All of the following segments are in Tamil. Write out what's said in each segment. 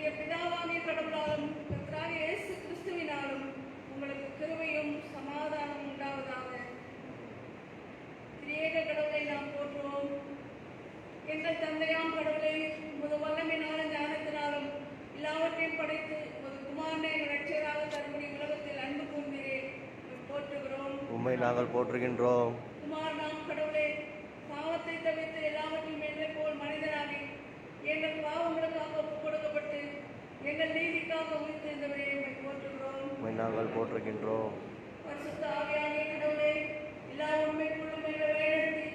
நம்முடைய பிதாவாகிய கடவுளாலும் கர்த்தராகிய இயேசு கிறிஸ்துவினாலும் உங்களுக்கு கிருபையும் சமாதானம் உண்டாவதாக. திரியேக கடவுளை நாம் போற்றுவோம். எங்கள் தந்தையாம் கடவுளை உமது வல்லமையினாலும் ஞானத்தினாலும் எல்லாவற்றையும் படைத்து உமது குமாரனை இரட்சகராக தரும்படி உலகத்தில் அன்பு கூர்ந்தீரே, போற்றுகிறோம். உம்மை நாங்கள் போற்றுகின்றோம். குமாரனாம் கடவுளே, பாவத்தை தவிர்த்து எல்லாவற்றையும் எங்களை போல் மனிதனாகி எங்கள் பாவங்களுக்காக ஒப்புக் கொடுக்கப்பட்டு எங்கள் நீதிக்காக உயிர்த்தெழுந்தவரே, உம்மை போற்றுகிறோம். உம்மை நாங்கள் போற்றுகின்றோம். பரிசுத்த ஆவியாகிய கடவுளே, எல்லா உண்மைக்குள்ளும் எங்களை வழிநடத்தி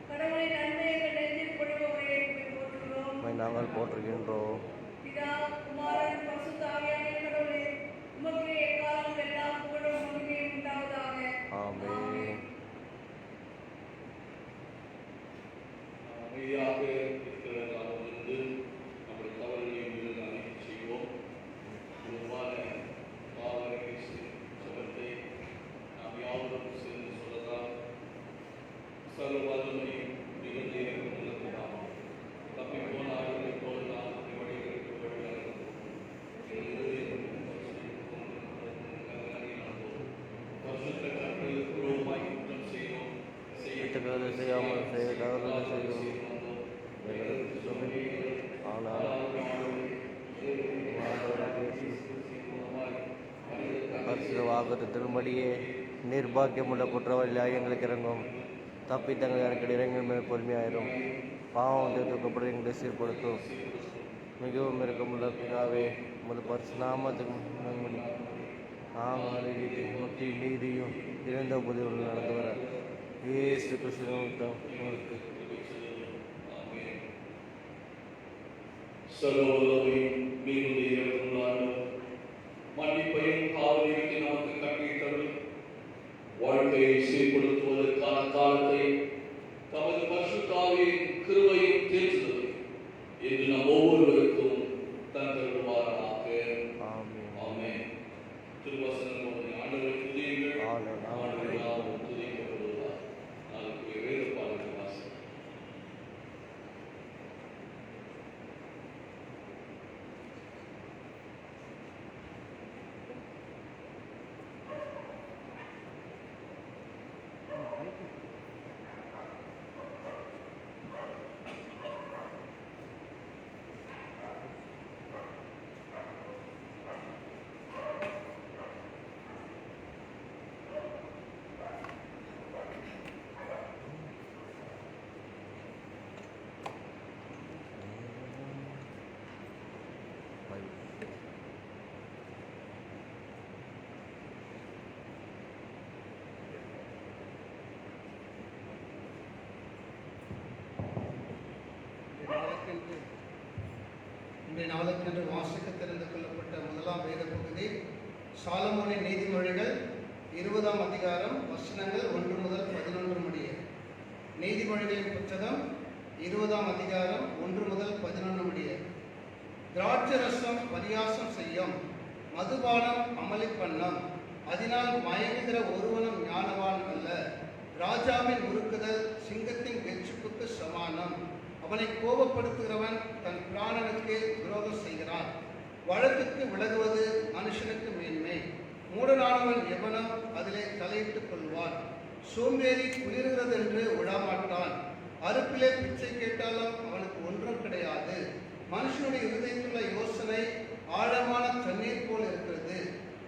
கடவுளின் அன்பை எங்கள் நெஞ்சில் பொழிபவரே, உம்மை போற்றுகிறோம். உம்மை நாங்கள் போற்றுகின்றோம். பிதா, குமாரன், பரிசுத்த ஆவியாகிய கடவுளே, உமக்கு எக்காலம் எல்லா புகழும் மகிமையும் உண்டாவதாக. ஆமென். அமைதியாக இருக்கிறதாக வந்து நம்முடைய தவறுகளையும் இருந்து அறிக்கை செய்வோம். பொதுவான பாவனை சபத்தை நாம் யாவரும் சேர்ந்து சொல்லலாம். சர்வ வல்லமையும் மிகுந்த இரக்கமுள்ளவராம் தப்பி போன ஆளுமை போல நாம் வழிகளுக்கு வழியாகும் பரிசுத்த கற்பனைக்கு விரோதமாய் குற்றம் செய்வோம். செய்யாமல் செய்ய தவறுகளை செய்வோம். ஆனால் பரிசுத்த வாக்குத்தத்தின்படியே நிர்பாக்கியமுள்ள குற்றவாளியாக எங்களுக்கு இறங்கும். தப்பி தங்கள் எனக்கு இறங்கிய மேல் பொறுமையாயிரும். பாவம் தூக்கப்பட்டு எங்களை சீர்படுத்தும். மிகவும் இறக்கமுள்ள பிதாவே, உமது பரிசுநாமத்துக்கு நன்மணி நாங்கள் முக்தி நீதியும் இழந்த புதியுடன் நடந்து வர இயேசு கிறிஸ்துவின் சர்வவல்லமையும் மிகுந்த இரக்கமுள்ள மன்னிப்பையும் காவலிற்கு நமக்கு கட்டளையிட்டருளி வாழ்க்கையை சீர்படுத்துவதற்கான காலத்தை தமது பரிசுத்த ஆவியின் கிருபையும் தேற்றுதல் என்று நம் ஒவ்வொருவருக்கும் தந்தருள்வாராக. ஆமென். திருவசனம் ஆண்டவரை துதியுங்கள். ஆண்டவரால் துதிக்கப்படுவார். நாளைக்கு வேத பாடல்கள் வாசி. இன்றைய நாளுக்கென்று வாசிக்க தெரிந்து கொள்ளப்பட்ட முதலாம் வேத பகுதி சாலமோனின் நீதிமொழிகள் 20ஆம் அதிகாரம் வசனங்கள் 1 முதல் 11 முடிய. நீதிமொழிகளின் புத்தகம் 20ஆம் அதிகாரம் 1 முதல் 11 முடிய. திராட்சை ரசம் பரியாசம் செய்யும், மதுபானம் அமளி பண்ணும், அதனால் மயங்குகிற ஒருவனும் ஞானவான் அல்ல. ராஜாவின் முறுக்குதல் சிங்கத்தின் கெச்சிப்புக்கு சமானம். அவனை கோபப்படுத்துகிறவன் தன் பிராணனுக்கு விரோதம் செய்கிறான். வழக்குக்கு விலகுவது மனுஷனுக்கு மேன்மை. மூடனானவன் எவனும் அதிலே தலையிட்டுக் கொள்வான். சோம்பேறி குளிர்கிறது என்று விழாமாட்டான். அறுப்பிலே பிச்சை கேட்டாலும் அவனுக்கு ஒன்றும் கிடையாது. மனுஷனுடைய இருதயத்துள்ள யோசனை ஆழமான தண்ணீர் போல் இருக்கிறது.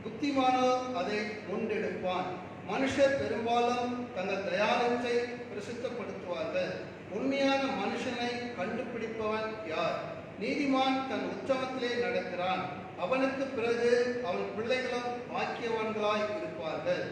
புத்திமானோ அதை முண்டெடுப்பான். மனுஷர் பெரும்பாலும் தங்கள் தயாரத்தை பிரசித்தப்படுத்துவார்கள். உண்மையான மனுஷனை கண்டுபிடிப்பவன் யார்? நீதிமான் தன் உற்சவத்திலே நடக்கிறான். அவனுக்கு பிறகு அவன் பிள்ளைகளும் பாக்கியவான்களாய் இருப்பார்கள்.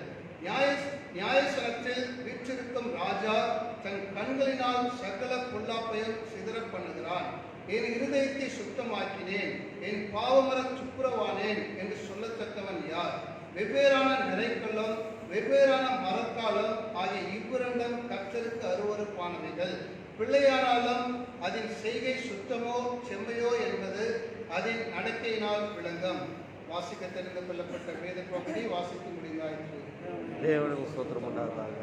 நியாயசனத்தில் வீற்றிருக்கும் ராஜா தன் கண்களினால் சகல பொல்லாப்பையும் சிதற பண்ணுகிறான். என் இருதயத்தை சுத்தமாக்கினேன், என் பாவமர துப்புரவானேன் என்று சொல்லத்தக்கவன் யார்? வெவ்வேறான நிறைக்கல்லும் வெவ்வேறான மரக்காலம் ஆகிய இவ்விரண்டும் கர்த்தருக்கு அருவருப்பானவைகள். பிள்ளையானாலும் அதன் செய்கை சுத்தமோ செம்மையோ என்பது அதன் நடக்கையினால் விளங்கும். வாசிக்க தெரிந்து கொள்ளப்பட்ட வேத பகுதி வாசிக்க முடிந்தாயிற்று. தேவனுக்கு ஸ்தோத்திரம் உண்டாவதாக.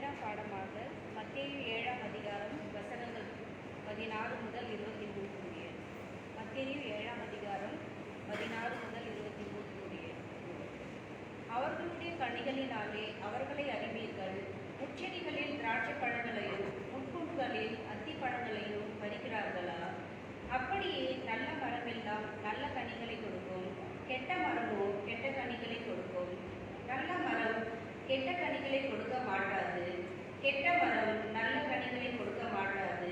இரண்டாம் பாடமாக மத்தேயு 7ஆம் அதிகாரம் வசனங்கள் 16 முதல் 23 முடிய. மத்தேயு 7ஆம் அதிகாரம் 16 முதல் 23 முடிய. அவர்களுடைய கனிகளினாலே அவர்களை அறிவீர்கள். முட்செடிகளில் திராட்சை பழங்களையும் முட்கூடுகளில் அத்தி பழங்களையும் பறிக்கிறார்களா? அப்படியே நல்ல மரமெல்லாம் நல்ல கனிகளை கொடுக்கும், கெட்ட மரமோ கெட்ட கனிகளை கொடுக்கும். நல்ல மரம் கெட்ட கனிகளை கொடுக்க மாட்டாது, கெட்ட மரம் நல்ல கனிகளை கொடுக்க மாட்டாது.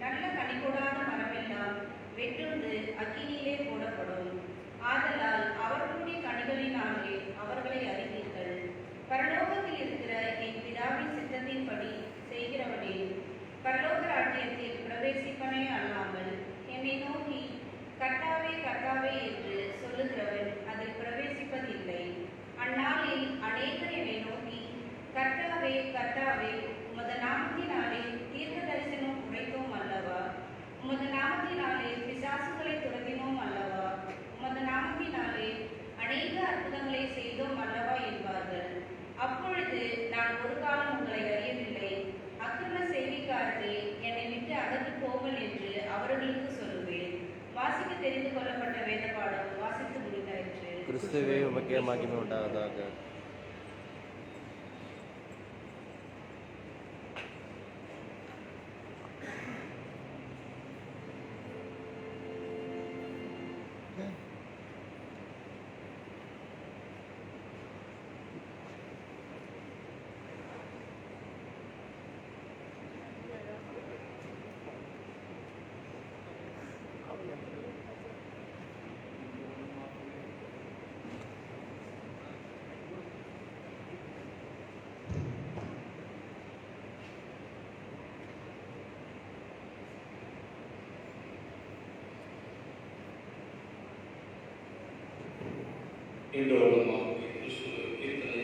நல்ல கனி கொடாத மரமெல்லாம் வெட்டுண்டு அக்கினியிலே போடப்படும். ஆதலால் அவர்களுடைய கனிகளினாலே அவர்களை அறிவீர்கள். பரலோகத்தில் இருக்கிற என் பிதாவின் சித்தத்தின்படி செய்கிறவனே பரலோக ராஜ்யத்தில் பிரவேசிப்பனே அல்லாமல் என்னை நோக்கி கர்த்தாவே கர்த்தாவே என்று சொல்லுகிறவன் அதில் பிரவேசிப்பதில்லை. அந்நாளில் அநேகர் என்னை நோக்கி கர்த்தாவே கர்த்தாவே உமது நாமத்தினாலே தீர்க்க தரிசனம் உரைத்தோம் அல்லவா? உமது நாமத்தினாலே பிசாசுகளை துரத்தினோம் அல்லவா? உமது நாமத்தினாலே அநேக அற்புதங்களை செய்தோம் அல்லவா என்பார்கள். அப்பொழுது நான் ஒரு காலம் உங்களை அறியவில்லை, அக்கிரம செய்திக்காரரே என்னை விட்டு அகன்று போங்கள் என்று அவர்களுக்கு சொல்லுவேன். வாசிக்க தெரிந்து கொள்ளப்பட்ட வேத பாடம் வாசித்து முடிந்தாயிற்று. கிறிஸ்துவே உமக்கே மகிமை உண்டாவதாக. இந்த வருடமாக கிறிஸ்துவ கீர்த்தனை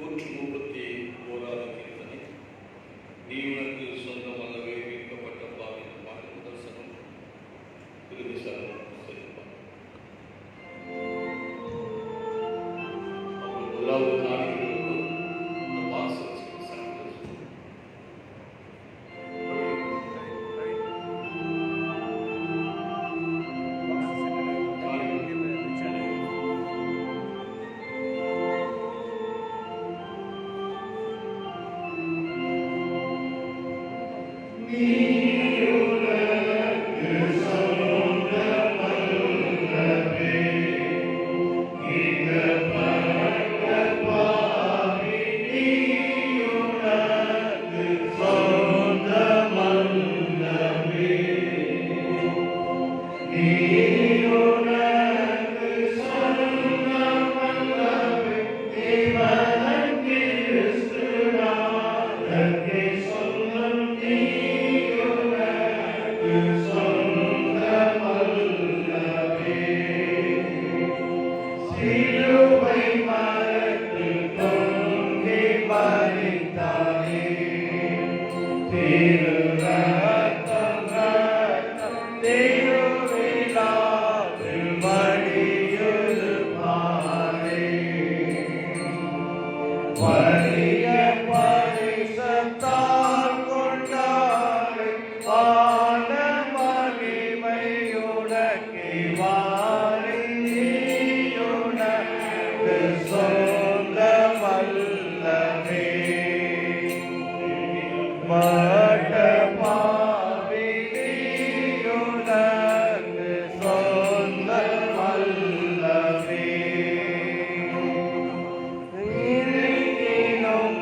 131வது கீர்த்தனை. நீ உனக்கு சொந்தமாகவே மீட்கப்பட்ட பாவின் பாடல் முதல் சனம் இறுதி சனம் செல்வார். அவர் முதலாவது நாடுகளுக்கும் இந்த வாசல்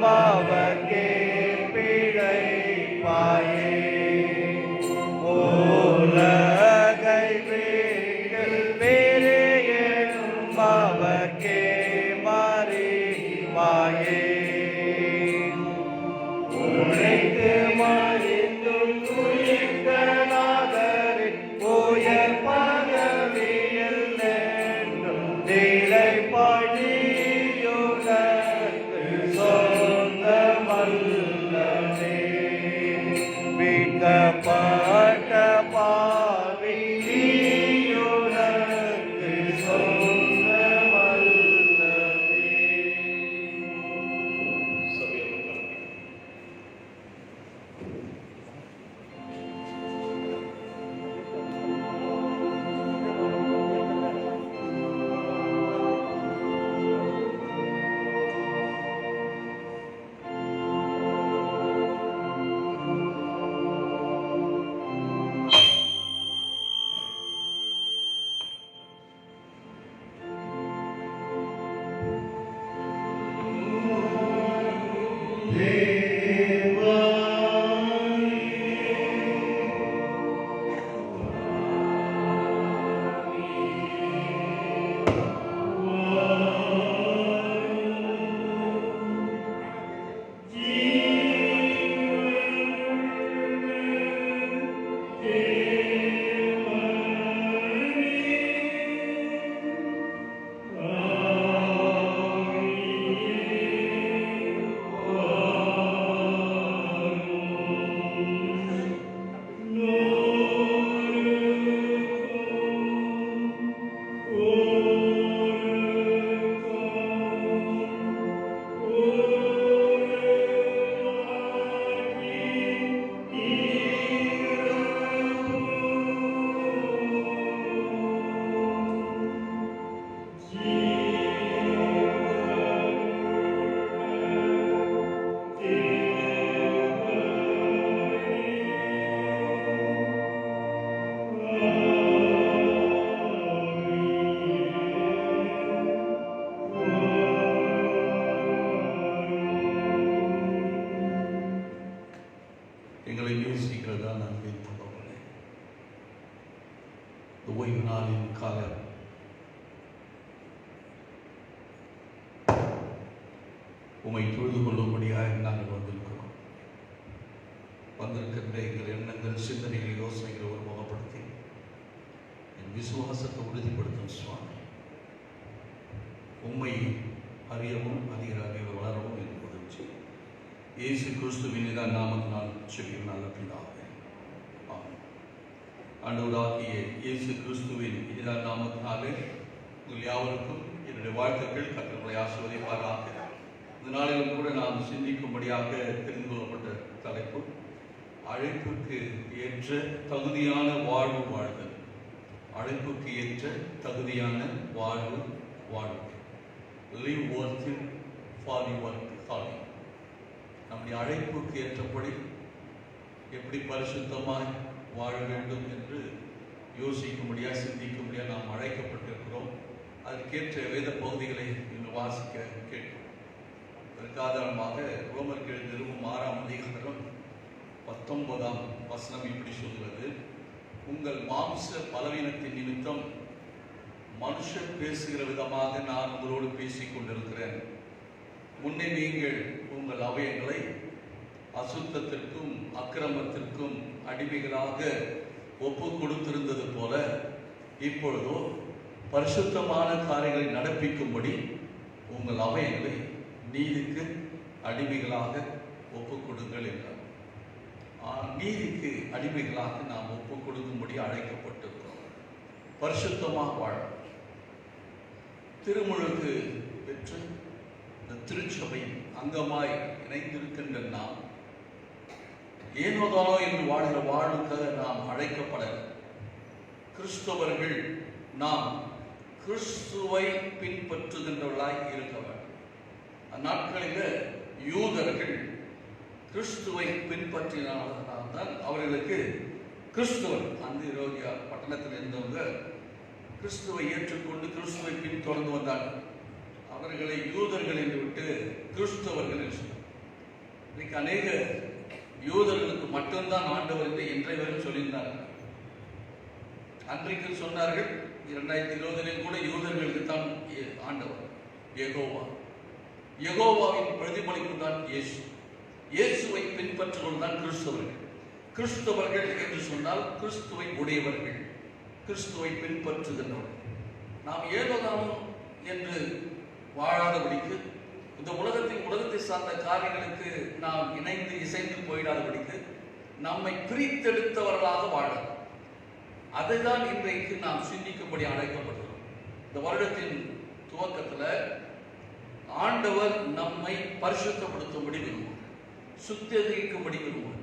பாவக்கே பிழை பாயே ஓய்வு நாளின் கால உம்மை தொழுது கொள்ளும்படியாக நாங்கள் வந்திருக்கிறோம். வந்திருக்கின்ற எங்கள் எண்ணங்கள், சிந்தனைகள், யோசனைகளை ஒருமுகப்படுத்தி என் விசுவாசத்தை உறுதிப்படுத்தும் சுவாமி. உம்மை அறியவும் அதிக வளரவும் என்று உதவி இயேசு கிறிஸ்துவின் நாமத்தினால் செபியும் நல்ல பிதாவே. ஆமென். ஆண்டவராகிய இயேசு கிறிஸ்துவின் இனிதான நாமத்தினாலே உங்கள் யாவருக்கும் என்னுடைய வாழ்த்துக்கள். கர்த்தர்களை ஆசீர்வதிப்பாராக. இந்த நாளிலும் கூட நாம் சிந்திக்கும்படியாக தெரிந்து கொள்ளப்பட்ட தலைப்பு அழைப்புக்கு ஏற்ற தகுதியான வாழ்வு வாழ்தல். அழைப்புக்கு ஏற்ற தகுதியான வாழ்வு வாழ்வு. Live worthy for your calling. நம்முடைய அழைப்புக்கு ஏற்றபடி எப்படி பரிசுத்தமாய் வாழ வேண்டும் என்று யோசிக்கும்படியா சிந்திக்கும்படியா நாம் அழைக்கப்பட்டிருக்கிறோம். அதற்கேற்ற வேத பகுதிகளை இன்று வாசிக்க கேட்கிறோம். அதற்கு ஆதாரமாக ரோமருக்கு எழுதிய 6ஆம் அதிகாரம் 19ஆம் வசனம் இப்படி சொல்கிறது: உங்கள் மாம்ச பலவீனத்தின் நிமித்தம் மனுஷர் பேசுகிற விதமாக நான் உங்களோடு பேசிக் கொண்டிருக்கிறேன். முன்னே நீங்கள் உங்கள் அவயங்களை அசுத்தத்திற்கும் அக்கிரமத்திற்கும் அடிமைகளாக ஒப்பு கொடுத்திருந்தது போல இப்பொழுதோ பரிசுத்தமான காரியங்களை நடப்பிக்கும்படி உங்கள் அவயங்களை நீதிக்கு அடிமைகளாக ஒப்பு கொடுங்கள் என்றார். நீதிக்கு அடிமைகளாக நாம் ஒப்பு கொடுக்கும்படி அழைக்கப்பட்டிருக்கிறோம். பரிசுத்தமாக வாழ திருமுழுக்கு பெற்று இந்த திருச்சபை அங்கமாய் இணைந்திருக்கின்ற நாம் ஏனோதானோ என்று வாழ்கிற வாழ்வுக்காக நாம் அழைக்கப்பட கிறிஸ்தவர்கள் நாம் கிறிஸ்துவை பின்பற்றுகின்றவர்களாய் இருக்க வேண்டும். அந்நாட்களில் யூதர்கள் கிறிஸ்துவை பின்பற்றினால்தான் அவர்களுக்கு கிறிஸ்துவன். அந்த ரோகியா பட்டணத்தில் இருந்தவங்க கிறிஸ்துவை ஏற்றுக்கொண்டு கிறிஸ்துவை பின்தொடர்ந்து வந்தார்கள். அவர்களை யூதர்கள் என்று விட்டு கிறிஸ்தவர்கள் என்று சொன்னார். இன்னைக்கு அநேக யூதர்களுக்கு மட்டும்தான் ஆண்டவர் என்று இன்றைய வரை சொல்லியிருந்தார்கள். அன்றைக்கு சொன்னார்கள். 2020 கூட யூதர்களுக்கு தான் ஆண்டவர் யெகோவா. யெகோவாவின் பிரதிபலிப்பு தான் இயேசு. இயேசுவை பின்பற்றுவது தான் கிறிஸ்தவர்கள். கிறிஸ்தவர்கள் என்று சொன்னால் கிறிஸ்துவை உடையவர்கள், கிறிஸ்துவை பின்பற்றுகின்றவர்கள். நாம் ஏனோதானோ என்று வாழாதபடிக்கு, இந்த உலகத்தை சார்ந்த காரியங்களுக்கு நாம் இணைந்து இசைந்து போயிடாதபடிக்கு நம்மை பிரித்தெடுத்தவர்களாக வாழ, அதுதான் இன்றைக்கு நாம் சிந்திக்கும்படி அழைக்கப்படுகிறோம். இந்த வருடத்தின் துவக்கத்தில் ஆண்டவர் நம்மை பரிசுத்தப்படுத்தும்படி விரும்பும், சுத்திகரிக்கும்படி விரும்பும்.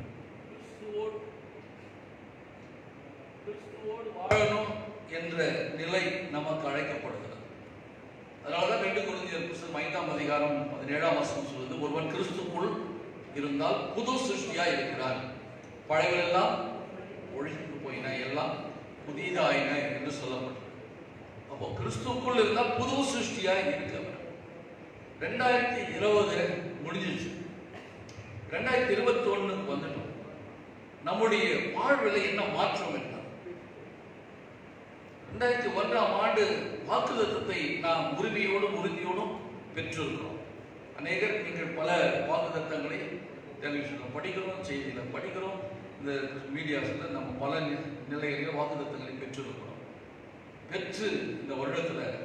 கிறிஸ்துவோடு வாழணும் என்ற நிலை நமக்கு அழைக்கப்படுகிறது. அதனாலதான் 2 கொரிந்தியர் புத்தகம் 5ஆம் அதிகாரம் 17ஆம் வசனம் சொல்லுது: ஒருவன் கிறிஸ்துக்குள் இருந்தால் புது சிருஷ்டியா இருக்கிறான், பழையவெல்லாம் ஒழிந்து போயின, எல்லாம் புதிதாயின என்று சொல்லப்பட்டது. அப்போ கிறிஸ்துக்குள் இருந்தால் புது சிருஷ்டியா இருக்கிறவர். 2020 முடிஞ்சிச்சு, 2021 வந்துட்டோம். நம்முடைய வாழ்வில் என்ன மாற்றம் என்ன? 2001ஆம் ஆண்டு வாக்குத்தத்தத்தை நாம் உறுதியோடும் பெற்றிருக்கிறோம். அநேகர் நீங்கள் பல வாக்குத்தத்தங்களை டெலிவிஷனில் படிக்கிறோம், செய்தியில் படிக்கிறோம், இந்த மீடியாஸில் நம்ம பல நிலைகளில் வாக்குத்தத்தங்களை பெற்றிருக்கிறோம். பெற்று இந்த வருடத்தில்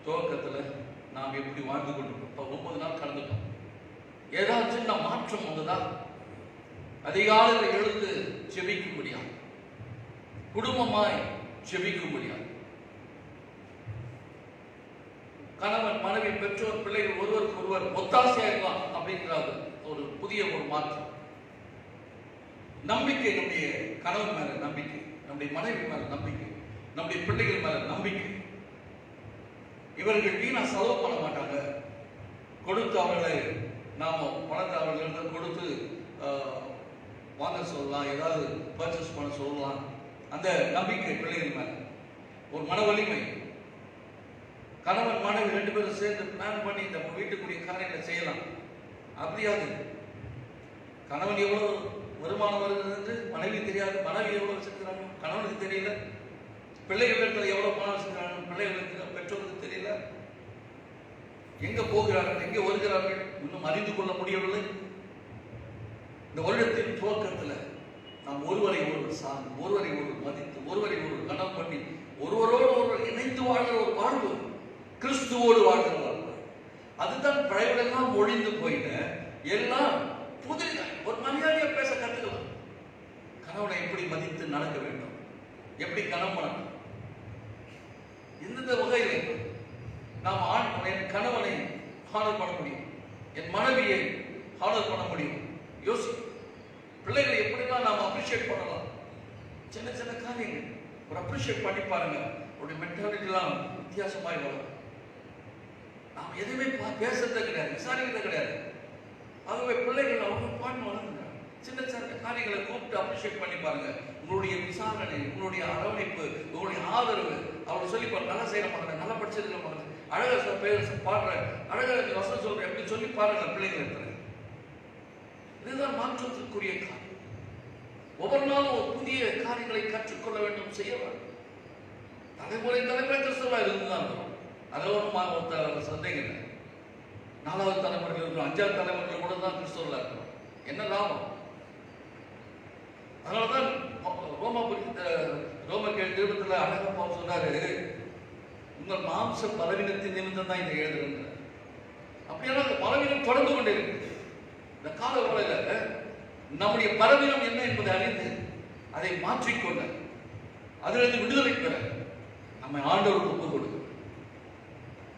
துவக்கத்தில் நாம் எப்படி வாழ்ந்து கொண்டிருக்கோம்? இப்போ 9 நாள் கடந்துட்டோம். ஏதாச்சும் நான் மாற்றம் வந்ததா? அதிகாலையில் எழுந்து செபிக்க முடியாது, குடும்பமாய் செபிக்க முடியாது, கணவன் மனைவி பெற்றோர் பிள்ளைகள் ஒருவருக்கு ஒருவர் ஒத்தாசையா இருக்கலாம் அப்படிங்கிறது ஒரு புதிய மாற்றம். நம்பிக்கை, நம்முடைய கணவன் மேல நம்பிக்கை, நம்முடைய மனைவி மேல நம்பிக்கை, நம்முடைய பிள்ளைகள் மேல நம்பிக்கை. இவர்கள் வீணா செலவு பண்ண மாட்டாங்க. கொடுத்து அவர்களை நாம பணத்தை அவர்களிடம் கொடுத்து வாங்க சொல்லலாம், ஏதாவது பர்ச்சேஸ் பண்ண சொல்லலாம். அந்த நம்பிக்கை பிள்ளைகள் மேல ஒரு மன வலிமை. கணவன் மனைவி 2 பேரும் சேர்ந்து பிளான் பண்ணி நம்ம வீட்டுக்குரிய காரியங்களை செய்யலாம். அப்படியாது கணவன் எவ்வளவு வருமானம் வருகிறது என்று மனைவி தெரியாது, மனைவி எவ்வளவு வச்சிருக்கிறாங்க கணவனுக்கு தெரியல. பிள்ளைகளுக்கு எவ்வளவு பணம் செஞ்சாங்க, பிள்ளைகளுக்கு பெற்றோருக்கு தெரியல. எங்க போகிறார்கள், எங்கே வருகிறார்கள் இன்னும் அறிந்து கொள்ள முடியவில்லை. இந்த வருடத்தின் துவக்கத்தில் நாம் ஒருவரை ஒருவர் சார்ந்து, ஒருவரை ஒருவர் மதித்து, ஒருவரை ஒருவர் கனம் பண்ணி, ஒருவரோடு ஒருவர் இணைந்து வாழ்கிற ஒரு வாழ்வு, கிறிஸ்துவோடு வாழ்கிற வாழ்வு. அதுதான் பழையவெல்லாம் ஒழிந்து போயிட்ட எல்லாம் புதிதாக ஒரு மரியாதையா பேச கற்றுக்கலாம். கணவனை எப்படி மதித்து நடக்க வேண்டும், எப்படி கனம் பண்ணணும், எந்தெந்த வகையில் நாம் என் கணவனை ஹானர் பண்ண முடியும், என் மனைவியை ஹானர் பண்ண முடியும். யோசி, பிள்ளைகளை எப்படிலாம் நாம் அப்ரிஷியேட் பண்ணலாம். சின்ன சின்ன காரியங்கள் ஒரு அப்ரிஷியேட் பண்ணி பாருங்க, ஒரு மென்டாலிட்டிலாம் வித்தியாசமாய் வரும். நாம் எதுவுமே பேசுறதே கிடையாது, விசாரிக்கிறதே கிடையாது. ஆகவே பிள்ளைகள் அவங்க பாட்டு வளர்ந்துங்க. சின்ன சின்ன காரியங்களை கூப்பிட்டு அப்ரிஷியேட் பண்ணி பாருங்க. உங்களுடைய விசாரணை, உங்களுடைய அரவணைப்பு, உங்களுடைய ஆதரவு, அவங்க சொல்லி பாருங்க, நல்லா செய்யற பாருங்க, நல்லா படிச்சதுல பாருங்க, அழகா பேர் பாடுற, அழகா வசனம் சொல்ற, எப்படி சொல்லி பாருங்க பிள்ளைகள் இருக்கிற. இதுதான் மாற்றத்திற்குரிய காரியம். ஒவ்வொரு நாளும் ஒரு புதிய காரியங்களை கற்றுக்கொள்ள வேண்டும், செய்ய வேண்டும். தலைமுறை கிறிஸ்தவா இருந்துதான் இருக்கும், அதில் சந்தேகம் இல்லை. 4வது தலைமுறையில் இருக்கிறோம், 5வது தலைமுறையில் கூட தான் கிறிஸ்தவர்களா இருக்கிறோம். என்ன லாபம்? அதனாலதான் ரோமர் நிருபத்தில் அழகா பவுல் சொன்னாரு, உங்கள் மாம்ச பலவீனத்தின் நிமித்தம் தான் இதை எழுதுகின்ற. அப்படியான அந்த பலவீனம் தொடர்ந்து கொண்டே இருக்கு. இந்த கால வேளையில நம்முடைய பலவீனம் என்ன என்பதை அறிந்து அதை மாற்றிக்கொள்ள, அதிலிருந்து விடுதலை பெற நம்ம ஆண்டவருக்கு ஒப்பு கொடுக்க.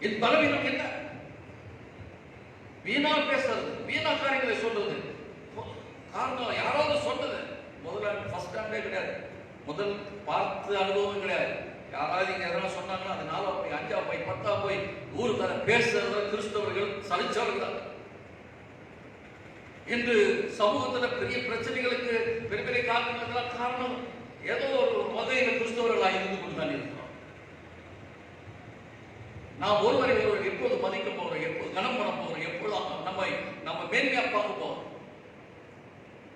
என் பலவீனம் என்ன? வீணா பேசுறது, வீணா காரியங்களை சொல்றது. காரணம் யாராவது சொன்னது, முதல்ல ஃபர்ஸ்ட் ஸ்டாண்டே கிடையாது, முதல் பார்த்து அனுபவம் கிடையாது. யாராவது இங்க எதனா சொன்னாங்கன்னா அது 4 போய் 5 போய் 10 போய் ஊரு தர பேசுறத கிறிஸ்தவர்கள் சலிச்சவர்கள். இன்று சமூகத்தில் பெரிய பிரச்சனைகளுக்கு, பெரிய பெரிய காரணங்களுக்கெல்லாம் காரணம் ஏதோ ஒரு வகையில் கிறிஸ்தவர்களாக இருந்து கொண்டு தான் இருக்கிறோம். நாம் ஒருவரை ஒருவர் எப்போது மதிக்க போகிறோம், எப்போது கனம் பண்ண போகிறோம், எப்போது நம்ம மேன்மையா பார்க்க போகிறோம்.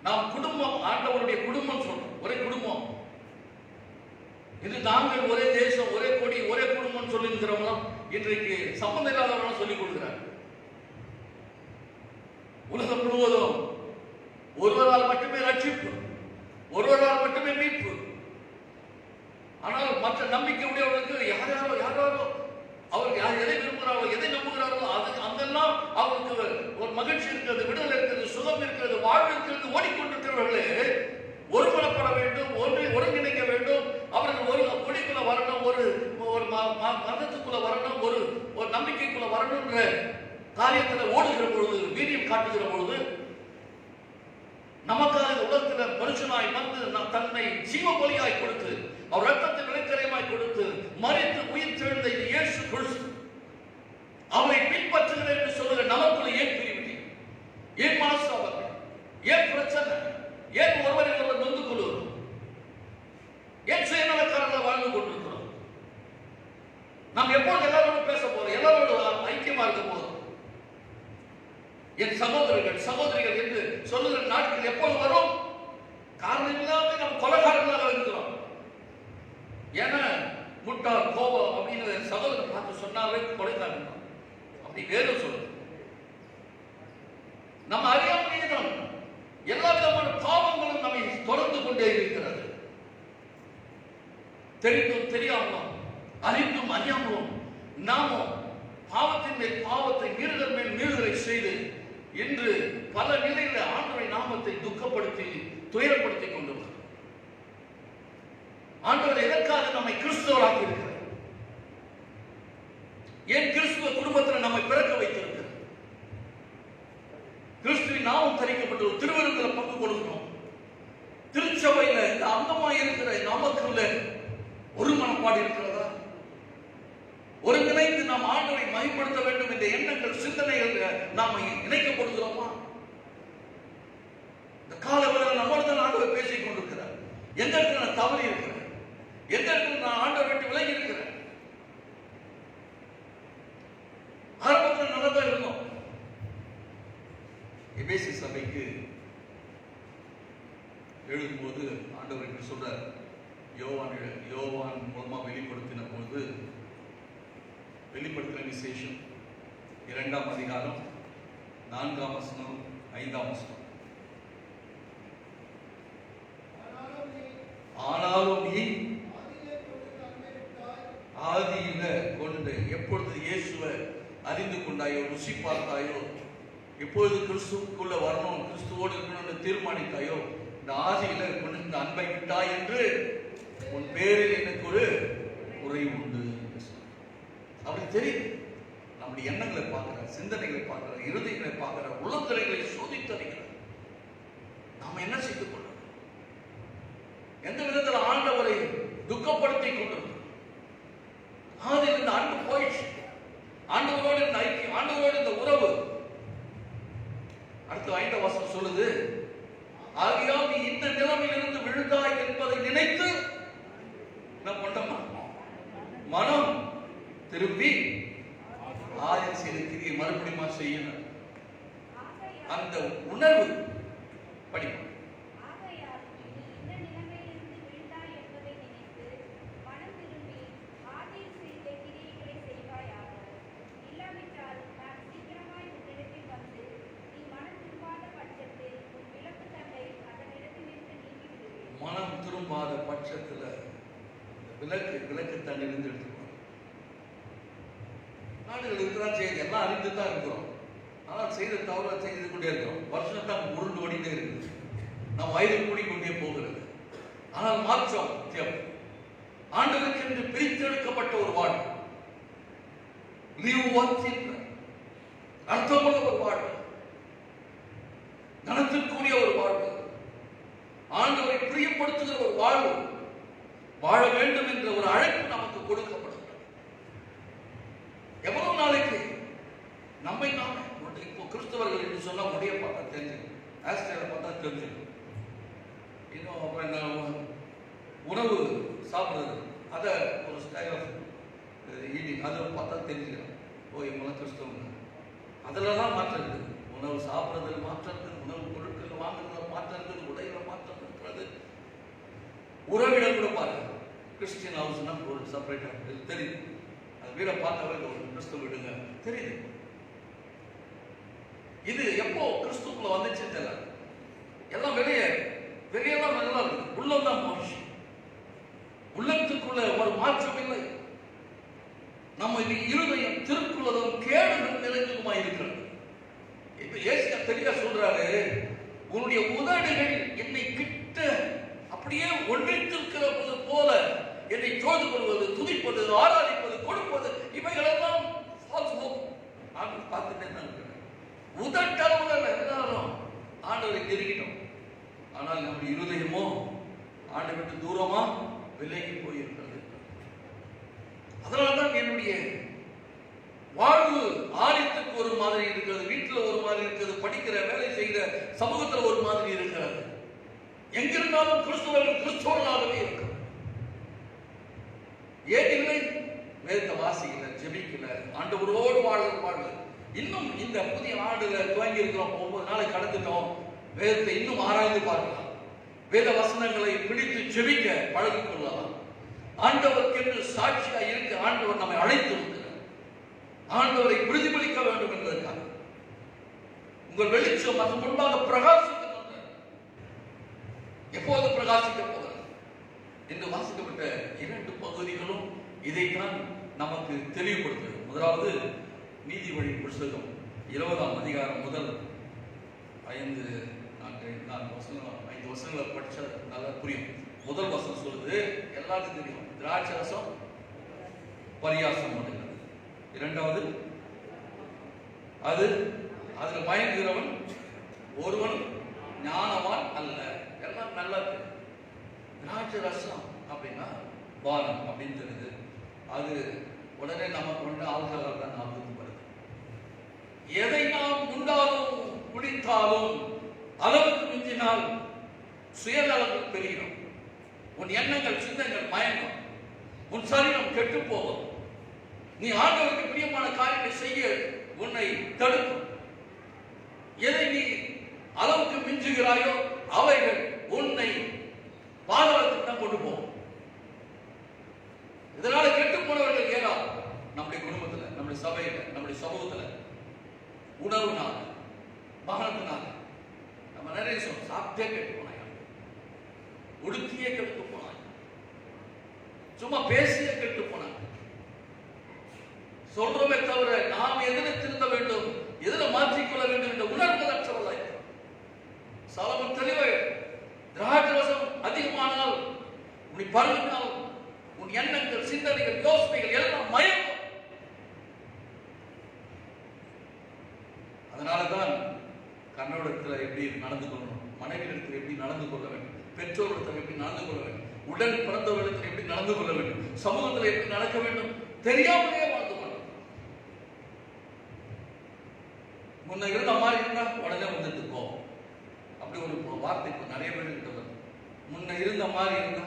நாம் குடும்பம், ஆண்டவருடைய குடும்பம் சொல்றோம், ஒரே குடும்பம். இது நாங்கள் ஒரே தேசம், ஒரே கொடி, ஒரே குடும்பம் சொல்லுகிறவங்களும் இன்றைக்கு சம்பந்தம் இல்லாதவர்களும் சொல்லிக் கொடுக்கிறார். உலகம் முழுவதும் ஒருவரால் மட்டுமே ரட்சிப்பு, ஒருவரால் மட்டுமே மீட்பு. ஆனால் மற்ற நம்பிக்கை உடையவர்களுக்கு யாரோ அவர்கள் யார் எதை விரும்புகிறார்களோ, எதை நம்புகிறார்களோ அது அங்கெல்லாம் அவருக்கு ஒரு மகிழ்ச்சி இருக்கிறது, விடுதலை இருக்கிறது, சுகம் இருக்கிறது, வாழ்வு இருக்கிறது. ஓடிக்கொண்டிருக்கிறவர்களே ஒருமனப்பட வேண்டும், ஒருங்கிணைக்க வேண்டும். அவர்கள் ஒரு கொடிக்குள்ள வரணும், ஒரு மதத்துக்குள்ள வரணும், ஒரு நம்பிக்கைக்குள்ள வரணும்ன்ற காரியத்தில் ஓடுகிற பொழுது, வீரியம் காட்டுகிற பொழுது, நமக்காக உலகத்தில் மனுஷனாய் வந்து தன்னை ஜீவ பலியாய் கொடுத்து, அவர் ரத்தத்தை விளைக்கரையமாய் கொடுத்து, மரித்து உயிர் தெழுந்த இயேசு கிறிஸ்து, அவரை பின்பற்றுகிறேன் என்று சொல்லுகிற நமக்குள்ள ஏன் பிரிவினை, ஏன் மனஸ்தாபங்கள், ஏன் பிரச்சனை, ஏன் ஒருவரை ஒருவர் நொந்து கொள்கிறோம், ஏன் சுயநலக்காரர்கள் வாழ்ந்து கொண்டிருக்கிறோம்? நாம் எப்போது எல்லாரோடும் பேச போறோம், எல்லாரோடும் ஐக்கியமா இருக்க போறோம்? என் சகோதரர்கள் சகோதரிகள் என்று சொல்லுகிற நாட்கள் எப்போது வரும்? காரணம் இல்லாமல் நம்ம கொலைகாரர்களாக இருக்கிறோம். ஏன்னா முட்டாள் கோபம் அப்படின்னு சகோதரர் பார்த்து சொன்னாலே கொலைகாரன் அப்படி வேறு சொல்லுது. நம்ம அறியாமையே எல்லா விதமான பாவங்களும் நம்மை தொடர்ந்து கொண்டே இருக்கிறது. தெரிந்தும் தெரியாமலும், அறிந்தும் அறியாமலும் நாமும் பாவத்தின் மேல் பாவத்தை, மீறுதல் மேல் மீறுதலை செய்து இன்று பல நிலையில ஆண்டவருடைய நாமத்தை துக்கப்படுத்தி துயரப்படுத்தி கொண்டிருக்கிறோம். ஆண்டவர் எதற்காக நம்மை கிறிஸ்தவராக்கி இருக்கிறார்? ஏன் கிறிஸ்துவ குடும்பத்தில் நம்மை பிறக்க வைத்திருக்கிறார்? கிறிஸ்துவின் நாமம் தரிக்கப்பட்டு ஒரு திருவிருந்தில் பங்கு கொடுக்கிறோம். திருச்சபையில இந்த அங்கமாய் இருக்கிற நமக்குள்ள ஒரு மனப்பாடு இருக்கிறதா? ஒருங்கிணைந்து நாம் ஆண்டவரை மகிமைப்படுத்த வேண்டும் என்ற எண்ணங்கள், சிந்தனைகள் நாம் இணைக்கப்படுகிறோமா? இந்த காலவரையில் நம்மோடு தான் ஆண்டவர் பேசிக் கொண்டிருக்கிறார். எந்த இடத்துல நான் தவறி இருக்கிறேன், எந்த இடத்துல நான் ஆண்டவர் விட்டு விலகி இருக்கிறேன்? ஆரம்பத்தில் நல்லதான் இருந்தோம். எபேசு சபைக்கு எழுதும்போது ஆண்டவர் என்று சொல்றார், யோவான் மூலமா வெளிப்படுத்தின பொழுது, வெளிப்படுத்தின விசேஷம் 2ஆம் அதிகாரம் 4ஆம் வசனம் 5ஆம் வசனம். ஆனாலும் நீ ஆதியில கொண்டு எப்பொழுது இயேசுவை அறிந்து கொண்டாயோ, ருசி பார்த்தாயோ, எப்பொழுது கிறிஸ்துவுக்குள்ள வரணும், கிறிஸ்துவோடு இருக்கணும்னு தீர்மானித்தாயோ, இந்த ஆதியில கொண்டு இந்த அன்பை விட்டாய் என்று உன் பேரில் எனக்கு ஒரு குறை உண்டு. அப்படி தெரியுது. நம்முடைய எண்ணங்களை பார்க்கிற, சிந்தனைகளை பார்க்கிற, இருதயங்களை பார்க்கிற, உள்ளத்திரைகளை சோதித்தறிகிறார். நாம என்ன செய்து கொள்றோம்? எந்த விதத்தில் ஆண்டவரை துக்கப்படுத்தி கொண்டிருக்கிறோம்? ஆதியில் இந்த அன்பு போயிடுச்சு. ஆண்டவரோடு இந்த ஐக்கியம், ஆண்டவரோடு இந்த உறவு. அடுத்து 5ஆம் வசனம் சொல்லுது, ஆகையால் நீ இந்த நிலைமையிலிருந்து விழுந்தாய் என்பதை நினைத்து என்ன பண்ணமா? மனம் திரும்பி ஆதியில் செய்த கிரியை மறுபடியும் செய்யணும். அந்த உணர்வு படிக்கும். மனம் திரும்பாத பட்சத்தில் விளக்கு தண்ணிலிருந்து எடுத்துக்கணும். நாடுகள் இருக்கிறான் செய்தி எல்லாம் அறிந்து தான் இருக்கிறோம். ஆனால் செய்த தவறு செய்து கொண்டே இருக்கிறோம். வருஷம் தான் உருண்டு ஓடிட்டே இருக்குது. நம் வயது கூடிக்கொண்டே போகிறது. ஆனால் மாற்றம் தேவை. ஆண்டவருக்கு என்று பிரித்தெடுக்கப்பட்ட ஒரு வாழ்வு, அர்த்தமுள்ள ஒரு வாழ்வு, கனத்திற்குரிய ஒரு வாழ்வு, ஆண்டவரை பிரியப்படுத்துகிற ஒரு வாழ்வு வாழ வேண்டும் என்ற ஒரு அழைப்பு நமக்கு கொடுக்கப்படுகிறது. எவ்வளவு நாளைக்கு நம்மை நாமே இப்போ கிறிஸ்தவர்கள் என்று சொன்னா முடிய பார்த்தா தெரிஞ்சுக்கணும், ஆஸ்திரேலியா பார்த்தா தெரிஞ்சுக்கணும். இன்னும் அப்புறம் என்ன உணவு சாப்பிடுறது, அதை ஒரு ஸ்டைல் ஆஃப் ஈட்டிங், அதை பார்த்தா தெரிஞ்சுக்கிறோம். ஓ இவங்களாம் கிறிஸ்தவங்க. அதில் தான் மாற்றம் இருக்குது. உணவு சாப்பிட்றதுல மாற்றம் இருக்குது, உணவு பொருட்கள் வாங்குறதுல மாற்றம் இருக்குது, உடையில மாற்றம் இருக்கிறது. உறவிடம் கூட பாருங்க, கிறிஸ்டியன் ஹவுஸ்னா ஒரு செப்பரேட்டாக தெரியுது. அது வீடை பார்த்தாவே ஒரு கிறிஸ்துவ வீடுங்க தெரியுது. இது எப்போ கிறிஸ்துக்குள்ள வந்துச்சு தெரியல. எல்லாம் வெளியெல்லாம் நல்லா இருக்கு, உள்ளம்தான் மோஷம். உள்ளத்துக்குள்ள ஒரு மாற்றம் இல்லை. நம்ம இது இருதயம் திருக்குள்ளதும் கேடுகள் நிறைந்ததுமா இருக்கிறது. இப்ப ஏசியா தெளிவா சொல்றாரு, உன்னுடைய உதடுகள் என்னை கிட்ட அப்படியே ஒன்றித்திருக்கிறது போல என்னை சோது கொள்வது, துதிப்பது, ஆராதிப்பது, கொடுப்பது, இவைகளெல்லாம் பார்த்துட்டே தான் இருக்கிறேன். உதட்டளவுல எல்லாரும் ஆண்டவரை நெருங்கிட்டோம். ஆனால் நம்முடைய இருதயமோ ஆண்டை விட்டு தூரமா விலகி போயிருக்கிறது. அதனால்தான் என்னுடைய வாழ்வு ஆலயத்துக்கு ஒரு மாதிரி இருக்கிறது, வீட்டில் ஒரு மாதிரி இருக்கிறது, படிக்கிற வேலை செய்கிற சமூகத்தில் ஒரு மாதிரி இருக்கிறது. எங்கிருந்தாலும் கிறிஸ்துவர்கள் கிறிஸ்துவர்களாகவே இருக்கிறது. ஏன் இல்லை? வேதத்தை வாசிக்கல, ஜெபிக்கல, ஆண்டவரோடு வாழ்வு. இன்னும் இந்த புதிய ஆண்டுல துவங்கி இருக்கிறோம், 9 நாளை கடந்துட்டோம். வேதத்தை இன்னும் ஆராய்ந்து பார்க்கலாம், வேத வசனங்களை பிடித்து ஜெபிக்க பழகிக் கொள்ளலாம். ஆண்டவருக்கு என்று சாட்சியா இருக்க ஆண்டவர் நம்மை அழைத்திருக்கிறார். ஆண்டவரை பிரதிபலிக்க வேண்டும் என்பதற்காக உங்கள் வெளிச்சம் அது முன்பாக பிரகாசிக்க, எப்போது பிரகாசிக்க போகிறது என்று வாசிக்கப்பட்ட 2 பகுதிகளும் இதைத்தான் நமக்கு தெளிவுபடுத்துகிறது. முதலாவது நீதிமொழி புத்தகம் 20ஆம் அதிகாரம் முதல் 5 வசனங்களை படிச்சா நல்லா புரியும். முதல் வசனம் சொல்லுது, எல்லாருக்கும் தெரியும், திராட்சை ரசம் பரியாசம் பண்ணுகிறது. இரண்டாவது, அதுல பயந்துகிறவன் ஒருவனும் ஞானவான் அல்ல. எல்லாம் நல்லா இருக்கு. திராட்சை ரசம் அப்படின்னா பானம் அப்படின்னு தெரியுது. அது உடனே நமக்கு ஒன்று ஆல்கஹால் தான் ஞாபகத்துக்கு வருது. எதை நாம் உண்டாலும் குடித்தாலும் அளவுக்கு மிஞ்சினால் சுயநலவு பெருகும். உன் எண்ணங்கள் சிந்தங்கள் மயங்கும், உன் சரீரம் கெட்டு போகும். நீ ஆண்டவருக்கு பிரியமான காரியத்தை செய்ய உன்னை தடுக்கும். எதை நீ அளவுக்கு மிஞ்சுகிறாயோ அவைகள் உன்னை பாதாளத்துக்கு தான் கொண்டு போகும். சபையில, நம்முடைய சமூகத்துல உணவுனால, மகனத்தினால நம்ம நிறைய சொல்றோம். சாப்பிட்டே கெட்டு போனாங்க, உடுத்தியே கெட்டு போனாங்க, சும்மா பேசியே கெட்டு போனாங்க. சொல்றோமே தவிர நாம் எதில் திருந்த வேண்டும், எதில் மாற்றிக்கொள்ள வேண்டும் என்ற உணர்வுகளற்றவர்களாய் சாலமோன் தெளிவாக, திராட்சரசம் அதிகமானால் உன்னை பருகினால் உன் எண்ணங்கள், சிந்தனைகள், யோசனைகள் எல்லாம் மயக்கும். அதனாலதான் கண்ணோடத்தில் எப்படி நடந்து கொள்ளணும், மனைவியிடத்தில் எப்படி நடந்து கொள்ள வேண்டும், பெற்றோரிடத்தில் எப்படி நடந்து கொள்ள வேண்டும், உடன் பிறந்தவர்களிடத்தில் எப்படி நடந்து கொள்ள வேண்டும், சமூகத்தில் எப்படி நடக்க வேண்டும் தெரியாமலே வாழ்ந்து கொள்ள. முன்ன இருந்த மாதிரி இருந்தா உடனே வந்துட்டு போவோம். அப்படி ஒரு வார்த்தை இப்போ நிறைய பேர் இருக்கிறது. முன்ன இருந்த மாதிரி இருந்தா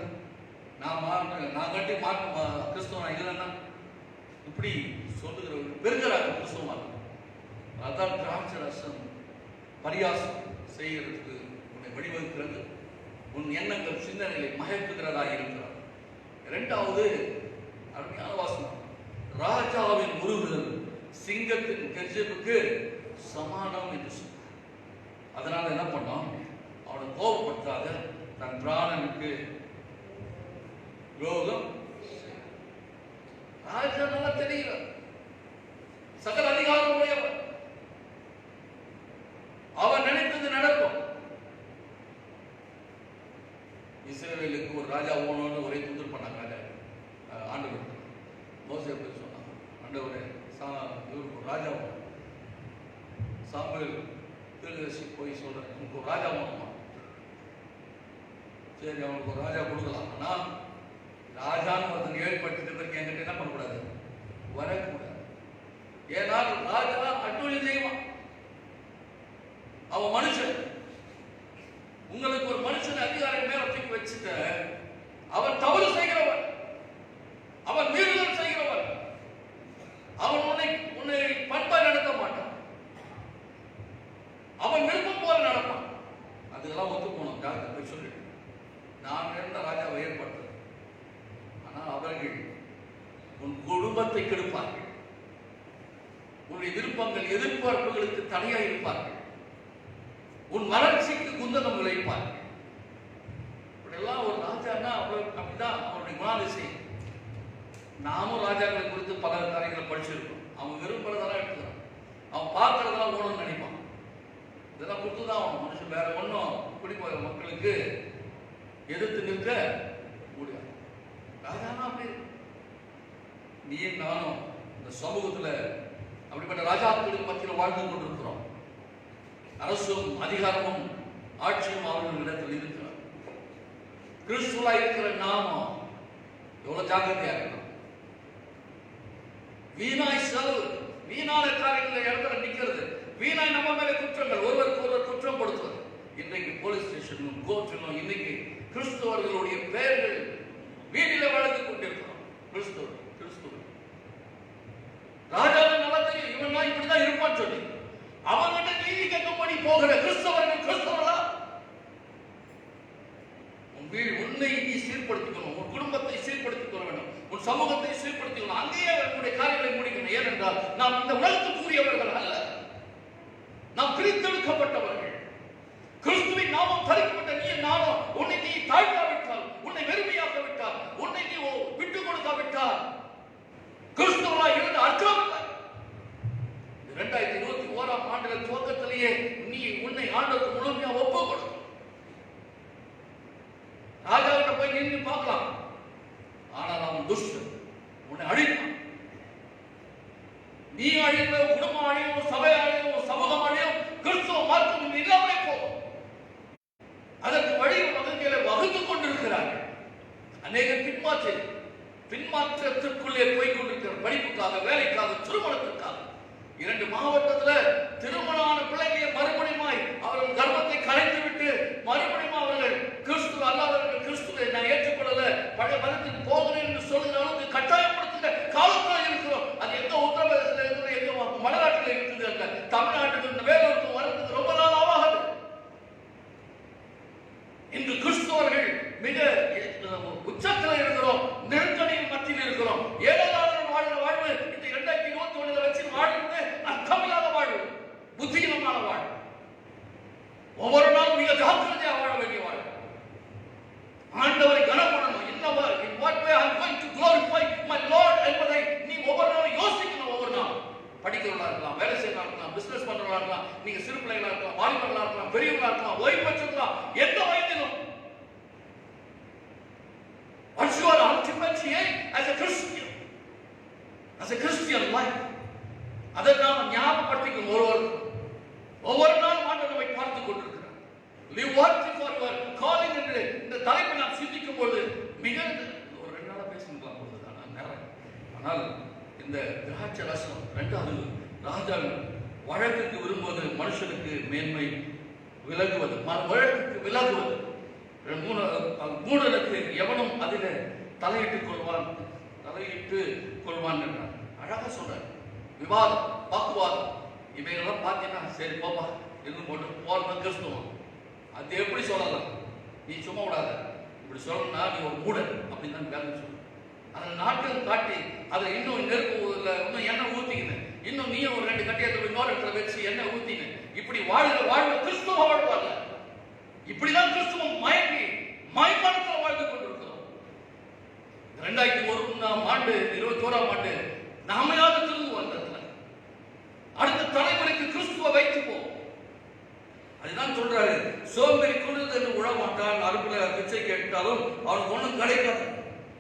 நான் கட்டி மாற்ற கிறிஸ்தவனா இல்லைன்னா இப்படி சொல்லுகிறவர்கள் பெருகிறாங்க கிறிஸ்தவமாக. அதான் திராட்சரசம் பரியாசம் செய்கிறதுக்கு உன்னை வழிவகுக்கிறது, உன் எண்ணங்கள் சிந்தனைகளை மயக்குகிறதா இருக்கிறார். இரண்டாவது அருமையான வாசனம், ராஜாவின் முருகுதல் சிங்கத்தின் கெர்ஜிப்புக்கு சமானம் என்று சொன்னார். அதனால என்ன பண்ணோம், அவனை கோபப்படுத்தாத தன் பிராணனுக்கு யோகம். ராஜா நல்லா தெரிகிறார், சகல அதிகாரம் உடையவர், அவன் நினைத்தது நடக்கும். இஸ்ரவேலுக்கு ஒரு ராஜா ஓணும்னு ஒரே துந்தர் பண்ணாங்க. ராஜா ஆண்டவர் மோசே போய் சொன்னாங்க, ஆண்டவரே இவருக்கு ஒரு ராஜா வேணும். சாமுவேல் தீர்க்கதரிசி போய் சொல்றேன், உனக்கு ஒரு ராஜா வேணுமா? சரி, அவனுக்கு ஒரு ராஜா கொடுக்கலாம். ஆனா ராஜான்னு ஒருத்தன் ஏற்படுத்திட்டு பிறகு என்கிட்ட என்ன பண்ணக்கூடாது, வரக்கூடாது. ஏனால் ராஜா அட்டூழியம் செய்வான், அவன் மனுஷன். உங்களுக்கு ஒரு மனுஷன் அதிகாரம் மேல தூக்கி வச்சுட்ட, அவன் தவறு செய்கிறவன், அவன் மீறுதல் செய்கிறவன், அவன் உன்னை பண்பா நடத்த மாட்டான், அவன் விருப்பம் போல நடப்பான். அதெல்லாம் ஒத்து போனோம். டாக்டர் போய் சொல்லிட்டு நான் இருந்த ராஜாவை ஏற்படுத்த, ஆனால் அவர்கள் உன் குடும்பத்தை கெடுப்பார்கள், உன்னுடைய விருப்பங்கள் எதிர்பார்ப்புகளுக்கு தடையாக இருப்பார்கள், உன் வளர்ச்சிக்கு குந்தகம் விளைப்பார்கள். இப்படியெல்லாம் ஒரு ராஜான்னா அப்படிதான் அவருடைய குணாதிசயம். நாமும் ராஜாக்களை குறித்து பல காரியங்களை படிச்சிருக்கோம். அவன் விரும்புறதெல்லாம் எடுத்துக்கிறான், அவன் பார்க்கறதெல்லாம் ஓடணும்னு நினைப்பான். இதெல்லாம் கொடுத்துதான் அவன் மனுஷன் வேற ஒன்றும் குடிப்போகிற மக்களுக்கு எதிர்த்து நிற்க முடியாது. ராஜானா அப்படி நீ நானும் இந்த சமூகத்தில் அப்படிப்பட்ட ராஜாக்களுக்கு மத்தியில் வாழ்ந்து கொண்டிருக்கிறோம். அரசும் அதிகாரமும் ஆட்சியும் அவர்களிடத்தில் இருக்கிறார். கிறிஸ்துவா இருக்கிற நாமும் எவ்வளவு ஜாக்கிரதையா இருக்கணும். வீணாய் செலவு, வீணான காரியங்களை இடத்துல நிற்கிறது, வீணாய் நம்ம மேல குற்றங்கள், ஒருவருக்கு ஒருவர் குற்றம் கொடுத்தது. இன்றைக்கு போலீஸ் ஸ்டேஷனும் கோர்ட்டிலும் இன்னைக்கு கிறிஸ்தவர்களுடைய பெயர்கள் வீட்டில வளர்த்து கொண்டிருக்கிறோம். கிறிஸ்தவர் ராஜாவை நல்லா தெரியும், இவன் இப்படிதான் இருப்பான்னு சொல்லி அவன்கிட்ட நீதி கேட்கும்படி போகிற கிறிஸ்தவர்களா? உன்னை நீ சீர்படுத்திக்கணும், உன் குடும்பத்தை சீர்படுத்திக் கொள்ள வேண்டும், உன் சமூகத்தை சீர்படுத்திக்கணும். அங்கேயே அவர்களுடைய காரியங்களை முடிக்கணும். ஏனென்றால் நாம் இந்த உலகத்துக்குரியவர்கள் அல்ல, நாம் பிரித்தெடுக்கப்பட்டவர்கள். கிறிஸ்துவின் நாமம் தரிக்கப்பட்ட நீ நாமம் உன்னை நீ தாழ்த்தாவிட்டால், உன்னை வெறுமையாக்க விட்டால், உன்னை நீ விட்டுக் கொடுக்காவிட்டால் கிறிஸ்துவராய் இருந்த அர்த்தம் இல்லை. 2021ஆம் ஆண்டுல துவக்கத்திலேயே நீ உன்னை ஆண்டவருக்கு முழுமையா ஒப்பு கொடுக்கணும். ராஜாவிட்ட போய் நின்று பார்க்கலாம், ஆனால் அவன் துஷ்டன், உன்னை அழிப்பான். நீ அழிவு, குடும்பம் அழிவு, சபை அழிவு, சமூகம் அழிவு, கிறிஸ்துவ மார்க்கம் இல்லாமலே போகும். அதற்கு வழி வகுப்புகளை வகுத்துக் கொண்டிருக்கிறார்கள். அநேக பின்மாற்றத்திற்குள்ளே போய் கொண்டிருக்கிற படிப்புக்காக, வேலைக்காக, திருமணத்திற்காக. 2 மாவட்டத்தில் திருமணமான பிள்ளைகளை மறுபடியும் அவர்கள் கர்ப்பத்தை கலைத்து விட்டு மறுபடியும் அவர்கள் கிறிஸ்துவ அல்லாதவர்கள் கிறிஸ்துவை நான் ஏற்றுக்கொள்ளல, பழைய மதத்துக்கு போகிறேன் என்று சொல்லுகிற அளவுக்கு கட்டாயப்படுத்துகிற காலத்தில் இருக்கிறோம். அது எங்க உத்தரப்பிரதேசத்தில் இருக்குது, எங்க மலைநாட்டில் இருக்குது அல்ல, தமிழ்நாட்டுக்கு வேலூருக்கு வர்றதுக்கு ரொம்ப நாள் ஆகாது. இன்று கிறிஸ்தவர்கள் மிக உச்சத்தில் இருக்கிறோம், நெருக்கடியின் மத்தியில் இருக்கிறோம். 7 வாழ்வு இந்த 2021 வச்சு appreciate as a Christian. As a Christian life. அதை நாம் ஞாபகப்படுத்திக்கும் ஒவ்வொரு நாளும் ஆண்டவர் நம்மை பார்த்துக் கொண்டிருக்கிறார். Live worthy for your calling என்று இந்த தலைப்பை நாம் சிந்திக்கும் பொழுது மிக ஒரு 2 நாளா பேசணும் போதுதான் நேரம். ஆனால் இந்த திராட்சை ரசம் 2வது ராஜா வழக்குக்கு விரும்புவது மனுஷனுக்கு மேன்மை விலகுவது, வழக்குக்கு விலகுவது. 3 எவனும் அதில் தலையிட்டுக் கொள்வான் என்றார். அழகா சொல்றார். விவாதம், வாக்குவாதம் இவையெல்லாம் பார்த்தீங்கன்னா சரி போப்பா இருந்து போட்டு போறது கிறிஸ்துவம். அது எப்படி சொல்லலாம்? நீ சும்மா விடாத, இப்படி சொல்லணும்னா நீ ஒரு மூடன் அப்படின்னு தான் வேலை சொல்லு. அதில் நாட்கள் காட்டி அதில் இன்னும் நெருப்பு இன்னும் எண்ணெய் ஊற்றிக்கினேன், இன்னும் நீயும் ஒரு 2 கட்டியத்தை இன்னொரு இடத்துல வச்சு எண்ணெய் ஊற்றினேன். இப்படி வாழ்வு கிறிஸ்துவ வாழ்வாங்க. இப்படிதான் கிறிஸ்துவம் மயமானத்தில் வாழ்ந்து கொண்டிருக்கிறோம். 2001ஆம் ஆண்டு 21ஆம் ஆண்டு நாமையாக திரும்புவோம். அந்த அடுத்த தலைமுறைக்கு கிறிஸ்துவ வைத்துப்போம். அதுதான் சொல்றாரு, சோம்பேறி குளிர்ந்து என்று உழமாட்டான், அறுப்புல பிச்சை கேட்டாலும் அவனுக்கு ஒன்றும் கிடைக்காது.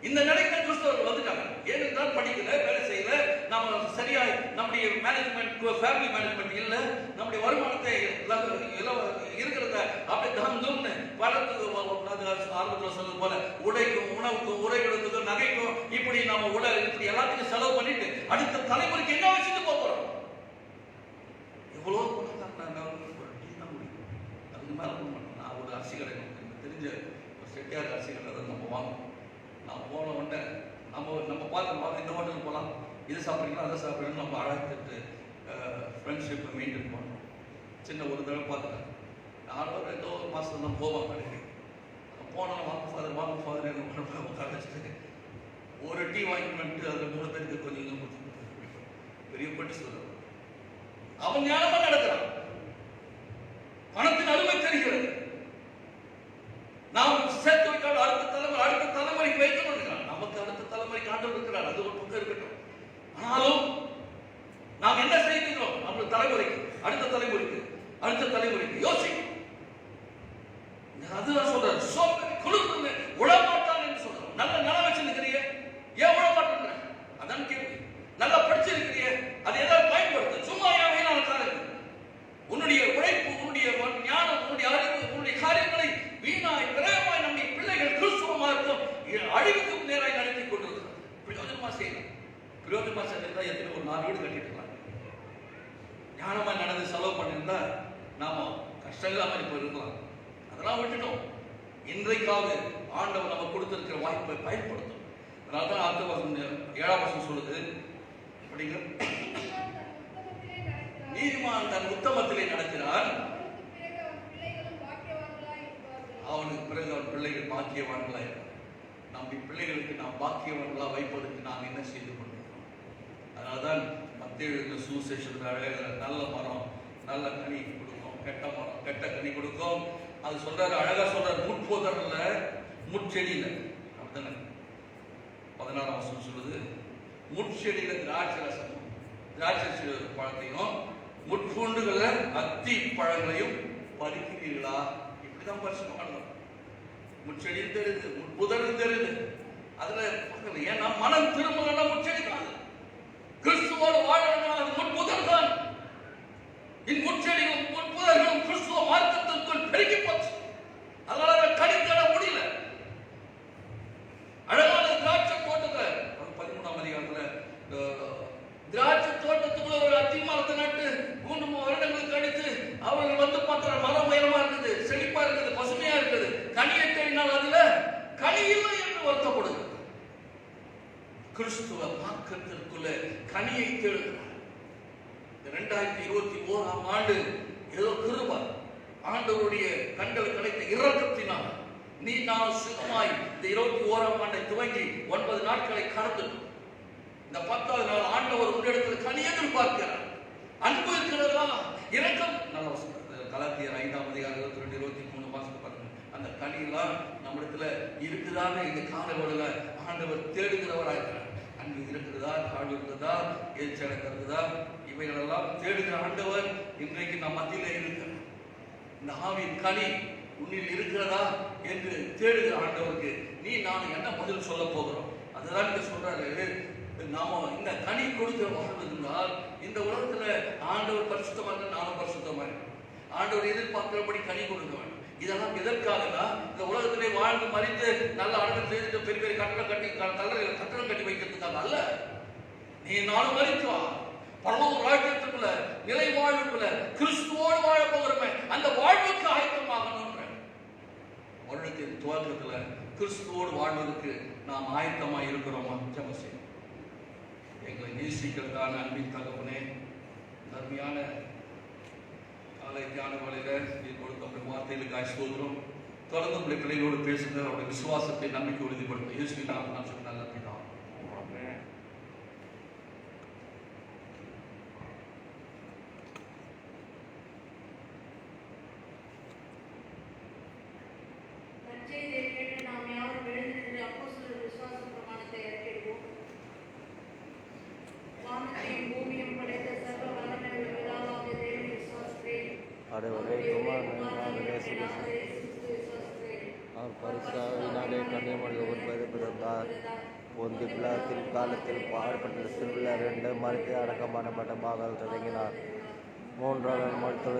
இந்த நிலைக்கு கிறிஸ்தவர்கள் வந்துட்டாங்க. ஏனென்றால் படிக்கல, வேலை செய்யல, நம்ம சரியா நம்முடைய மேனேஜ்மெண்ட், ஃபேமிலி மேனேஜ்மெண்ட் இல்லை, நம்முடைய வருமானத்தை இருக்கிறத அப்படி தகுந்தோம்னு வளர்த்து ஆரம்பத்தில் சொன்னது போல உடைக்கும், உணவுக்கும், உரைகளுக்கும், நகைக்கும், இப்படி நம்ம இப்படி எல்லாத்துக்கும் செலவு பண்ணிட்டு அடுத்த தலைமுறைக்கு என்ன வச்சுட்டு போகிறோம்? எவ்வளோ அதுக்கு மேலே நான் ஒரு அரிசி கடை தெரிஞ்ச ஒரு செட்டியார் அரிசி கடை தான் நம்ம வாங்கணும். நான் போன உடனே நம்ம பார்த்து இந்த ஹோட்டலுக்கு போகலாம், இது சாப்பிட்றீங்களா அதை சாப்பிட்றீங்களா நம்ம அழைத்துட்டு ஃப்ரெண்ட்ஷிப்பை மெயின்டைன் பண்ணணும். சின்ன ஒரு தடவை பார்த்துட்டேன். நானும் 2 மாதம் தான் போவாங்க கடைக்கு. போனாலும் வாங்க ஃபாதர் என்ன உட்கார வச்சுட்டு ஒரு டீ வாங்கிட்டு அதில் 3 பேருக்கு கொஞ்சம் பெரிய பட்டி சொல்லுவாங்க. அவன் ஞானமா நடக்கிறான். பணத்தின் அருமை தெரிகிறது. நாம் சேர்த்து வைக்காத அடுத்த தலைமுறைக்கு வைக்கணும் இருக்கிறான். நமக்கு அடுத்த தலைமுறைக்கு ஆண்டவர் இருக்கிறார். அது ஒரு பக்கம் இருக்கட்டும். ஆனாலும் நாம் என்ன செய்கிறோம்? நம்ம தலைமுறைக்கு, அடுத்த தலைமுறைக்கு யோசிக்கணும். அதுதான் சொல்றாரு, சோம்பேறி குளிர்ந்து உழமாட்டான் என்று சொல்றோம். நல்ல நிலம் வச்சிருக்கிறிய, ஏன் உழமாட்டேன்ற? அதான் கேள்வி. நல்லா படிச்சிருக்கிறிய, அது ஏதாவது பயன்படுத்த. சும்மா ஏன் வீணான காரியம்? உன்னுடைய உழைப்பு, உன்னுடைய ஞானம், உன்னுடைய அறிவு, உன்னுடைய காரியங்களை வீணாய் விரயமாய் நம்முடைய பிள்ளைகள் கிறிஸ்துவமா இருக்கும் அழிவுக்கு நேராய் நடத்தி கொண்டிருக்கிறார். பிரயோஜனமா செய்யலாம். பிரயோஜனமா செஞ்சிருந்தா எத்தனை ஒரு 4 வீடு கட்டிட்டுலாம். ஞானமா நடந்து செலவு பண்ணியிருந்தா நாம கஷ்டங்களா மாதிரி போயிருக்கலாம். அதெல்லாம் விட்டுட்டோம். இன்றைக்காவது ஆண்டவர் நம்ம கொடுத்திருக்கிற வாய்ப்பை பயன்படுத்தும். அதனால்தான் அடுத்த வசனம் 7ஆம் வசனம் சொல்லுது, அப்படிங்க, நீதிமான் தன் உத்தமத்திலே நடக்கிறான், அவனுக்கு பிறகு அவன் பிள்ளைகள் பாக்கியவான்களா இருப்பார். நம்முடைய பிள்ளைகளுக்கு நாம் பாக்கியவான்களா வைப்பதற்கு நாம் என்ன செய்து கொண்டிருக்கிறோம்? அதனால்தான் மத்தேயு சுவிசேஷத்தில் அழகிற நல்ல மரம் நல்ல கனி கொடுக்கும், கெட்ட மரம் கெட்ட கனி கொடுக்கும். அது சொல்றாரு, அழகா சொல்றாரு, முட்போதர்ல முட்செடியில. அப்படித்தானே 16ஆம் வசனம் சொல்லுது, முட்செடியில திராட்சை பழத்தையும் முட்பூண்டுகள அத்தி பழங்களையும் பறிக்கிறீர்களா? இப்படிதான் பரிசுத்தமானது. முட்செடியும் தெரியுது, முட்புதரும் தெரியுது. அதுல ஏன்னா மனம் திரும்பலன்னா முட்செடி தான். கிறிஸ்துவோடு வாழணும்னா அது முட்புதர் தான். இம்முட்செடிகளும் முட்புதர்களும் கிறிஸ்துவ மார்க்கத்திற்குள் பெருகி போச்சு. அதனால கடித்தட முடியல. அழகான திராட்சை தோட்டத்துல 13ஆம் அதிகாரத்துல திராட்சை தோட்டத்துக்குள்ள ஒரு அத்தி மரத்தை நட்டு 3 வருடங்களுக்கு கழித்து அவர்கள் வந்து பார்க்கிற மரம் உயரமா இருக்குது, செழிப்பா இருக்குது, பசுமையா இருக்குது. கனியை தேடினால் அதுல கனி இல்லை என்று வருத்தப்படுகிறது. கிறிஸ்துவ மார்க்கத்திற்குள்ள கனியை தேடுகிறார். 2021ஆம் ஆண்டு ஏதோ கிருபை ஆண்டவருடைய கண்களை கிடைத்த இரக்கத்தினால் நீ நான் சுகமாய் இந்த 21ஆம் ஆண்டை துவங்கி 9 நாட்களை கடந்துட்டோம். இந்த 10வது நாள் ஆண்டவர் உன்னிடத்தில் கனி எதிர்பார்க்கிறார். அன்பு இருக்கிறதா, இரக்கம். நல்ல கலாத்தியர் 5ஆம் அதிகாரம் 22, 23 மாசத்துக்கு பாருங்க. அந்த கனியெல்லாம் நம்மிடத்துல இருக்குதான்னு இந்த காலவெளியில ஆண்டவர் தேடுகிறவராயிருக்கிறார். அன்பு இருக்கிறதா, தாழ்வு இருக்கிறதா, எரிச்சடக்கம் இருக்குதா, இவைகளெல்லாம் தேடுகிற ஆண்டவர் இன்றைக்கு நம் மத்தியில இருக்கிறார். இந்த ஆவின் கனி உன்னில் இருக்கிறதா என்று தேடுகிற ஆண்டவருக்கு நீ நான் என்ன பதில் சொல்ல போகிறோம்? அதுதான் இங்க சொல்றாரு. நாம இந்த கனி கொடுத்து வாழ்வதென்றால் இந்த உலகத்துல ஆண்டவர் பரிசுத்தமா இருந்தால் நானும் பரிசுத்தமா இருக்கேன். ஆண்டவர் எதிர்பார்க்கிறபடி கனி கொடுக்க வேண்டும். இதெல்லாம் எதற்காகனா இந்த உலகத்திலே வாழ்ந்து மறித்து நல்ல அடக்கம் செய்து பெரிய பெரிய கட்டடம் கட்டி வைக்கிறதுக்காக அல்ல. நீ நானும் மறித்து வா, பரலோக ராஜ்யத்துக்குள்ள நிலை வாழ்வுக்குள்ள கிறிஸ்துவோடு வாழ போகிறோமே, அந்த வாழ்வுக்கு ஆயத்தமாகணும். வருடத்தின் துவக்கத்துல கிறிஸ்துவோடு வாழ்வதற்கு நாம் ஆயத்தமா இருக்கிறோமா? ஜெபம் செய்வோம். எங்களை நேசிக்கிறதான அன்பின் தகவனே, அருமையான காலை தியான வேளையில நீ கொடுத்த வார்த்தைகளுக்கு ஸ்தோத்திரம். தொடர்ந்து உங்களுடைய பிள்ளைகளோடு பேசுங்க. அவருடைய விசுவாசத்தை நம்பிக்கை உறுதிப்படுத்த இயேசுவின் நாமத்தில் நான் சொல்ல நல்ல பிதாவே. நற்செய்தியை கேட்டு நாம் யாரும் எழுந்திருந்து அப்போஸ்தலர் விசுவாச பிரமாணத்தை அறிக்கையிடுவோம். வானத்தையும் பூமியும் படைத்த சர்வ வல்லமையுள்ள பிதாவாகிய தேவனை விசுவாசிக்கிறேன். ஆண்டவரே, குமாரனை நேசிக்கிறேன். அவர் பரிசுத்தாவினாலே கன்னியமரியாதை பிறந்தார். பொந்தி பிலாத்தின் காலத்தில் பாடுபட்ட சிலுவையில் 2 மறித்து அடக்கம் பண்ணப்பட்ட பாகால் தொடங்கினார். 3ஆம் நாள் மருத்துவ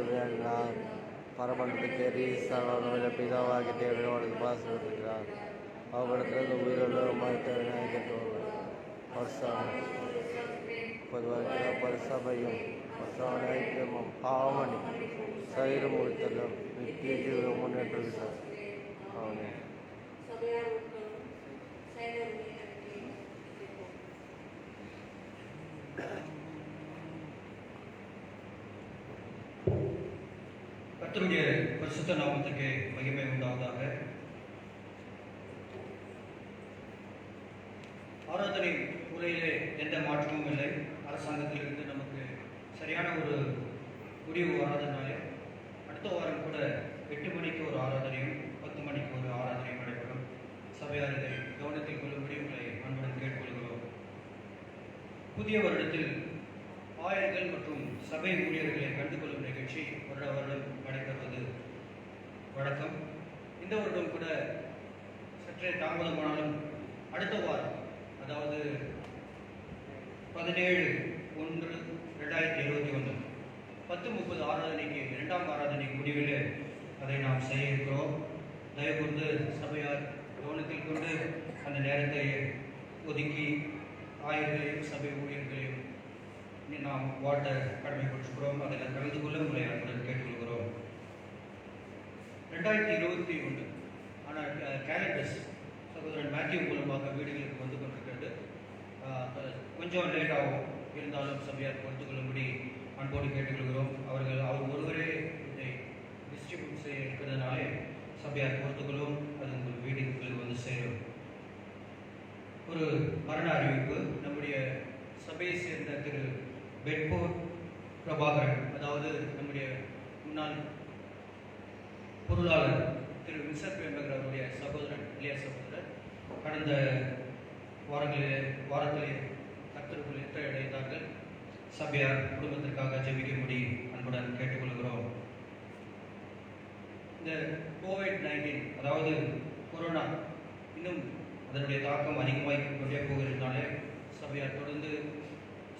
பரமண்டத்துக்கு ஏறி சர்வ பிதாவாகி தேவனோடு வாசிக்கிறார். அவரிடத்திலிருந்து உயிருள்ள மருத்துவ பொதுவாக பரிசபையும் ஐக்கியமும் பாவமணி சரீரம் முடித்தலும் நித்திய ஜீவம் முன்னேற்ற விசாரம். சபையார் உட்களும் செயலர்களை அறிக்கையும் கர்த்தருடைய பரிசுத்த நாமத்துக்கு மகிமை உண்டாவதாக. ஆராதனை முறையிலே எந்த மாற்றமும் இல்லை. அரசாங்கத்திலிருந்து நமக்கு சரியான ஒரு முடிவு வராதனாலே அடுத்த வாரம் கூட 8 மணிக்கு ஒரு ஆராதனையும் 10 மணிக்கு ஒரு ஆராதனையும் நடைபெறும். சபையார் இதை கவனத்தில் கொள்ளும்படி உங்களை அன்புடன் கேட்டுக்கொள்கிறோம். புதிய வருடத்தில் ஆயர்கள் மற்றும் சபை ஊழியர்களை கண்டுகொள்ளும் நிகழ்ச்சி வருடம் நடைபெறுவது வழக்கம். இந்த வருடம் கூட சற்றே தாமதமானாலும் அடுத்த வாரம், அதாவது 17/1/2021 10:30 ஆராதனைக்கு 2ஆம் ஆராதனை முடிவில் அதை நாம் செய்ய இருக்கிறோம். தயவுகூர்ந்து சபையார் கவனத்தில் கொண்டு அந்த நேரத்தை ஒதுக்கி ஆயர்களையும் சபை ஊழியர்களையும் நாம் வாழ்த்த கடமைப்பட்டிருக்கிறோம். அதில் கலந்து கொள்ள உங்களை அன்புடன் கேட்டுக்கொள்கிறோம். 2021 ஆனால் கேலண்டர்ஸ் சகோதரன் மேத்யூ மூலமாக வீடுகளுக்கு வந்து கொண்டிருக்கிறது. கொஞ்சம் லேட் ஆகும், இருந்தாலும் சபையார் பொறுத்து கொள்ளும்படி அன்போடு கேட்டுக்கொள்கிறோம். அவர் ஒருவரே இதை டிஸ்ட்ரிபியூட் செய்ய இருக்கிறதுனாலே சபையார் பொறுத்துக்கொள்ளும். அது உங்கள் வீடுகளுக்கு வந்து சேரும். ஒரு மரண அறிவிப்பு. நம்முடைய சபையை சேர்ந்த திரு பெட்போர் பிரபாகரன், அதாவது நம்முடைய முன்னாள் பொருளாளர் திரு வின்சென்ட் என்பவருடைய சகோதரன், இளைய சகோதரர், கடந்த வாரத்திலே கர்த்தருக்குள் அடைந்தார்கள். சபையார் குடும்பத்திற்காக ஜெபிக்கும்படி அன்புடன் கேட்டுக்கொள்கிறோம். இந்த COVID-19, அதாவது கொரோனா, இன்னும் அதனுடைய தாக்கம் அதிகமாகி கொண்டே போகிறதுனாலே சபையார் தொடர்ந்து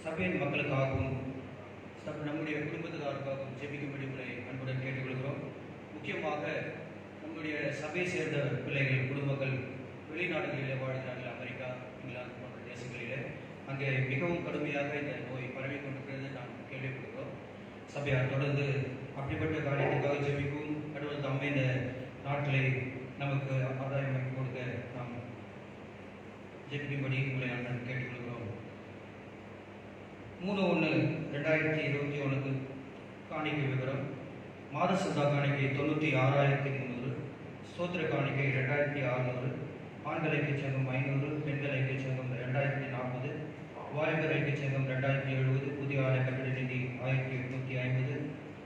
சபையின் மக்களுக்காகவும் நம்முடைய குடும்பத்துக்காகவும் ஜெபிக்கும்படி உங்களை அன்புடன் கேட்டுக்கொள்கிறோம். முக்கியமாக நம்முடைய சபையை சேர்ந்த பிள்ளைகள், குடும்பங்கள் வெளிநாடுகளிலே வாழ்கிறார்கள். அமெரிக்கா, இங்கிலாந்து போன்ற தேசங்களிலே அங்கே மிகவும் கடுமையாக இந்த நோய் பரவி கொண்டிருக்கிறது நாம் கேள்விப்படுகிறோம். சபையார் தொடர்ந்து அப்படிப்பட்ட காரியத்துக்காக ஜெபிக்கும். கடவுள் தாமே இந்த நாட்டிலே நமக்கு ஆதாயம் கொடுக்க நாம் ஜெபிக்கும்படி உங்களை அன்புடன் கேட்டுக்கொள்கிறோம். 3/1/2021 காணிக்கை விவரம். மாத சந்தா காணிக்கை 96,300, ஸ்தோத்திர காணிக்கை 2,600, ஆண்கள் ஐக்கிய சங்கம் 500, பெண்கள் ஐக்கிய சங்கம் 2,040, வாலிபர் ஐக்கிய சங்கம் 2,070, புதிய ஆலய கட்டிட நிதி 1,850,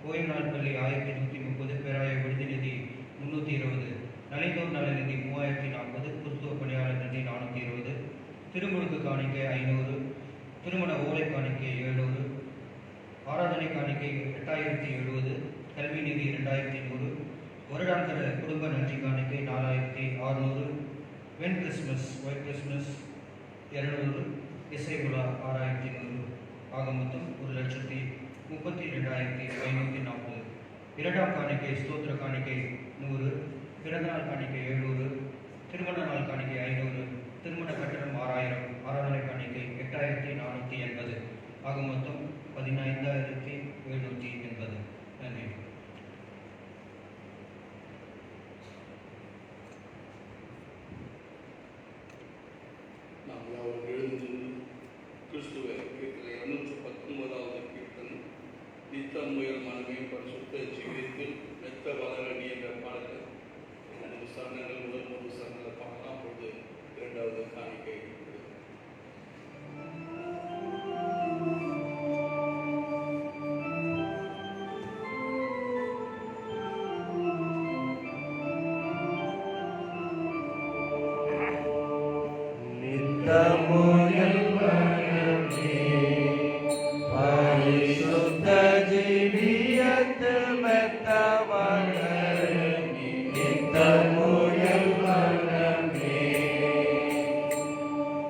ஓய்வு நாள் பள்ளி 1,130, பேராய விடுதி நிதி 320, நலிந்தோர் நல நிதி 3,040, கிறிஸ்துவ பணியாளர் நிதி 420, திருமுழுக்கு காணிக்கை 500, திருமண ஓலை காணிக்கை 700, ஆராதனை காணிக்கை 8,070, கல்வி நிதி 2,100, வருடாந்திர குடும்ப நன்றி காணிக்கை 4,600, வெண் கிறிஸ்மஸ், ஒயிட் கிறிஸ்மஸ் 200, இசை விழா 6100, ஆக மொத்தம் 1,32,540. இரண்டாம் காணிக்கை ஸ்தோத்திர காணிக்கை 100, பிறந்தநாள் காணிக்கை 700, திருமண நாள் காணிக்கை 500, திருமண கட்டணம் 6000, ஆராதனை காணிக்கை 8480, ஆக மொத்தம் 15,780. நன்றி. நாம் யாவரும் எழுந்து கிறிஸ்துவ கீர்த்தனை 219வது கீர்த்தனை நித்தம் முயல் மனமே பரிசுத்த ஜீவியத்தில் மெத்த வளரணி என்ற பாடலை 3 சரணங்கள் முதல் 3 சரணங்களை பாடலாம். அப்பொழுது இரண்டாவது காணிக்கை. நித்தமுயல் மனமே பரிசுத்த ஜீவியத்தில் மெத்த வளரணி. நித்தமுயல் மனமே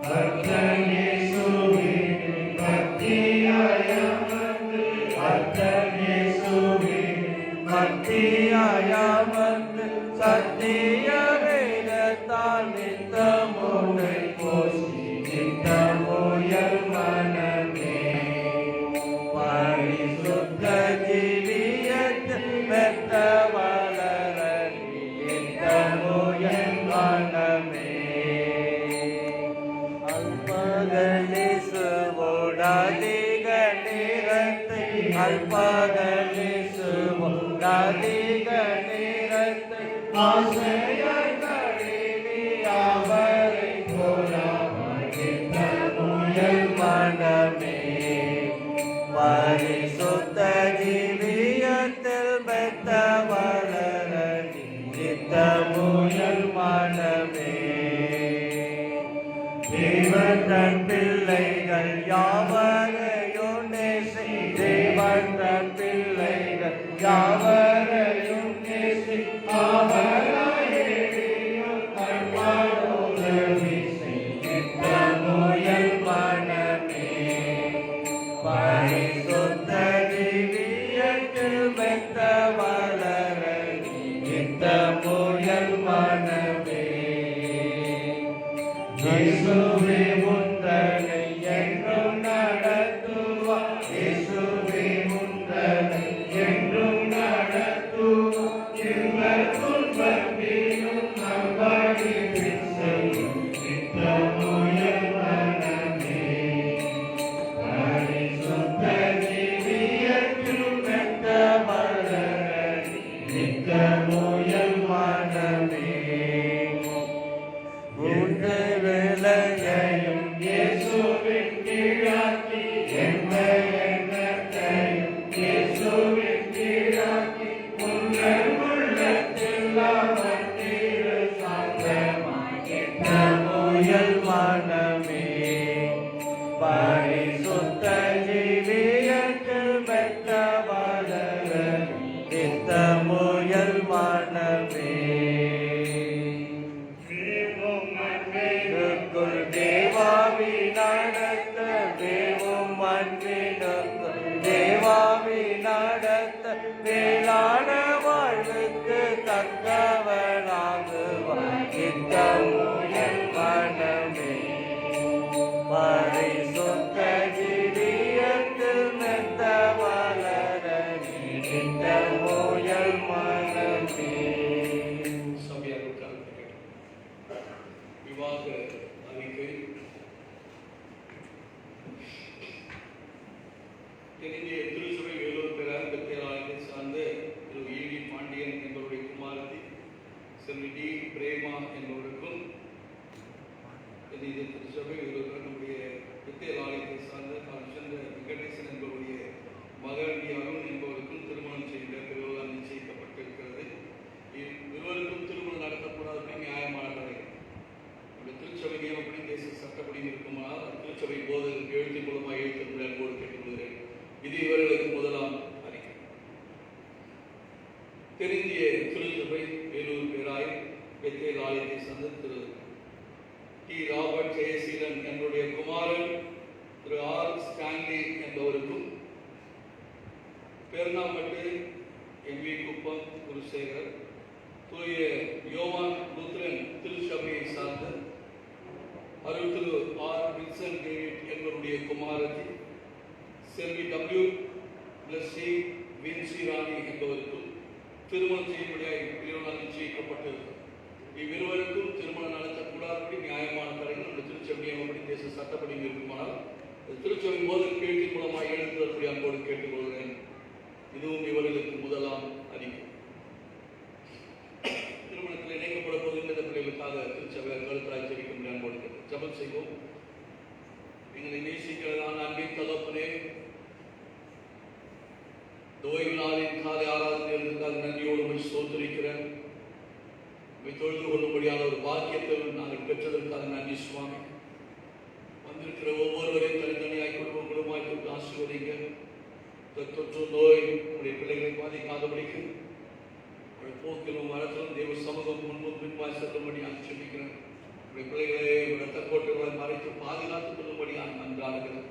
கர்த்தர் இயேசுவின் பக்தியாய் அமர்ந்து, கர்த்தர் இயேசுவின் பக்தியாய் அமர்ந்து, சத்திய வேதத்தால் நித்தம் உன்னை போற்றி. நித்தமுயல் மனமே பரிசுத்த ஜீவியத்தில் மெத்த வளரணி. நித்தமுயல் மனமே அல்பகலிசுவோடதிக நேரத்தை, அல்பகலிசுவோடதிக நேரத்தை ஆசையாய் கழுவி அவரை போலாமாய். நித்தமுயல் மனமே பரிசுத்த ஜீவியத்தில் மெத்த வளரணி. நித்தமுயல் மனமே தேவன் தன் பிள்ளைகள் யாவரையும் நேசி. தேவன் தன் பிள்ளைகள் யாவரையும் நேசி. அவராயேயும் கண்பாடோடு வீசி. நித்தமுயல் மனமே பரிசுத்த ஜீவியத்தில் மெத்த வளரணி. நித்தமுயல் மனமே இயேசுவே உந்தனை என்றும் நடத்துவார். இயேசுவே உந்தனை என்றும் நடத்துவார். எங்கள் துன்பத்திலும் நம்படி செய்யும். நித்தமுயல் மனமே பரிசுத்த ஜீவியத்தில் மெத்த வளரணி. நித்தமுயல் மனமே உண்டு விலையையும் இயேசுவின் கீழாக்கி, எண்ணத்தையும் இயேசுவின் கீழாக்கி, உங்கள் உள்ளத்தில் அவர் திரு சாந்தமாய். நித்தமுயல் மனமே பரிசுத்த ஜீவியத்தில் மெத்த வளரணி. நித்தமுயல் மனமே தேவாவி நடத்த, தேவும் அன்பினுக்குள் தேவாவி நடத்த, மேலான வாழ்வுக்கு தக்கவனாகுவார். நித்தமுயல் மனமே பரிசுத்த ஜீவியத்தில் மெத்த வளரணி. நித்தமுயல் மனமே சபையார் உட்கார்ந்து விவாக அறிக்கை. தென்னிந்திய திருச்சபை வேலூர் பேரார் பெத்தேலாயத்தை சார்ந்த திரு ஈடி பாண்டியன் என்பவருடைய குமாரத்தி செல்வி டி பிரேமா என்பவருக்கும், தென்னிந்திய திருச்சபை வேலூர் நம்முடைய பெத்தேலாயத்தை சார்ந்த சந்திர வெங்கடேசன் என்பவருடைய மகள் டி அருண் என்பவருக்கும் திருமணம் செய்த விவகாரம் நிச்சயிக்கப்பட்டிருக்கிறது. இருவருக்கும் திருமணம் நடத்தக்கூடாது நியாயமான தடை. திருச்சபை நியமப்படி தேச சட்டப்படி இருக்குமானால் திருச்சபை போதகருக்கு எழுத்து மூலமாக எழுத்து அன்போடு கேட்டுக்கொள்கிறேன். இது இவர்களுக்கு முதலாம் அறிக்கை. தென்னிந்திய திருச்சபை வேலூர் பேராய் பெத்தேல் ஆலயத்தை சார்ந்த திரு டி ராபர்ட் ஜெயசீலன் குணசேகரன் என்னுடைய குமாரன் திரு ஆர் ஸ்டான்லி என்பவருக்கும், பெருநாம்பட்டு எம்வி குப்பம் குருசேகர், தூய யோவான் லூத்ரன் திருச்சபையை சார்ந்த Arul Thiru R Vinson David என்பவருடைய குமாரத்தி செல்வி டபிள்யூ பிளஸ்ஸி வின்சி ராணி என்பவருக்கும் திருமணம் செய்யும்படியாக நிச்சயிக்கப்பட்டிருக்கிறது. இவ்விருவருக்கும் திருமணம் நடத்தக்கூடாதபடி நியாயமான தரங்கள் அந்த திருச்சபை அப்படி தேச சட்டப்படி இருக்குமானால் திருச்சபை போதல் கேள்வி மூலமாக எழுந்துள்ளபடி அன்போடு கேட்டுக்கொள்கிறேன். இதுவும் இவர்களுக்கு முதலாம் அறிக்கை. திருமணத்தில் இணைக்கப்பட போகின்ற பிள்ளைகளுக்காக திருச்சபை கருத்தாய் ஜெபிக்கும் அன்போடு ஜெபம் செய்வோம். எங்களை நேசிக்கிறதான அன்பின் தகப்பனே, ஓய்வு நாளின் காலை ஆராதனைகளுக்காக நன்றியோடு சோதரிக்கிறேன். தொழுது கொள்ளும்படியான ஒரு பாக்கியத்தை நாங்கள் பெற்றதற்காக நன்றி சுவாமி. வந்திருக்கிற ஒவ்வொருவரையும் தனித்தனியாய் குடும்பமாய் ஆசீர்வதிங்க. தொற்று நோய் உடைய பிள்ளைகளை பாதிக்காதபடிக்கு போக்கிலும் வரத்திலும் தேவ சமூகம் முன்பும் பின்பாய் செல்லும்படி ஆட்சேபிக்கிறேன். உடைய பிள்ளைகளை இரத்த கோட்டைகளை மறைத்து பாதுகாத்துக் கொள்ளும்படி நன்றாடுகிறேன்.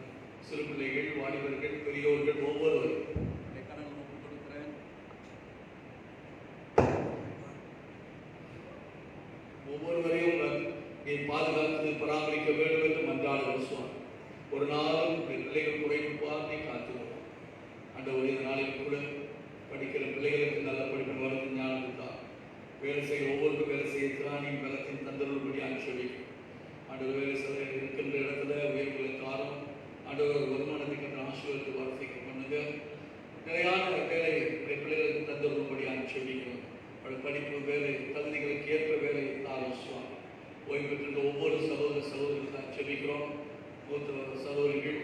சிறு பிள்ளைகள், வாலிபர்கள், பெரியோர்கள் ஒவ்வொருவரும் ஒவ்வொருவரையும் நீ பாதுகாத்து பராமரிக்க வேண்டும் என்று மன்றாடுகிறோம் சுவாமி. ஒரு நாளும் பிள்ளைகள் குறைவு பார்த்து காத்துக்கிறோம். அந்த ஒரு நாளில் கூட படிக்கிற பிள்ளைகளுக்கு நல்ல படிப்பு வளர்ந்து ஞானம் தான் வேலை செய்ய ஒவ்வொருக்கும் வேலை செய்ய திராணியும் பலத்தின் தந்தருள்படி ஆட்சேபிக்கும். ஆண்டவர் வேலை செய்ய இருக்கின்ற இடத்துல உயர்வுகளை காரம் ஆண்டவர் வருமானத்துக்கு ஆசீர்வாதத்தை வளர்த்திக்க பண்ணுங்க. நிறையான வேலை பிள்ளைகளுக்கு தந்தருள்படி ஆட்சேபிக்கிறோம். படிப்பு வேலை தகுதிகளுக்கு ஏற்ப வேலை ஆலோசுவாங்க. ஓய்வு பெற்றிருந்த ஒவ்வொரு சகோதரர்களுக்கு ஆட்சேபிக்கிறோம். மூத்த சகோதரிகள்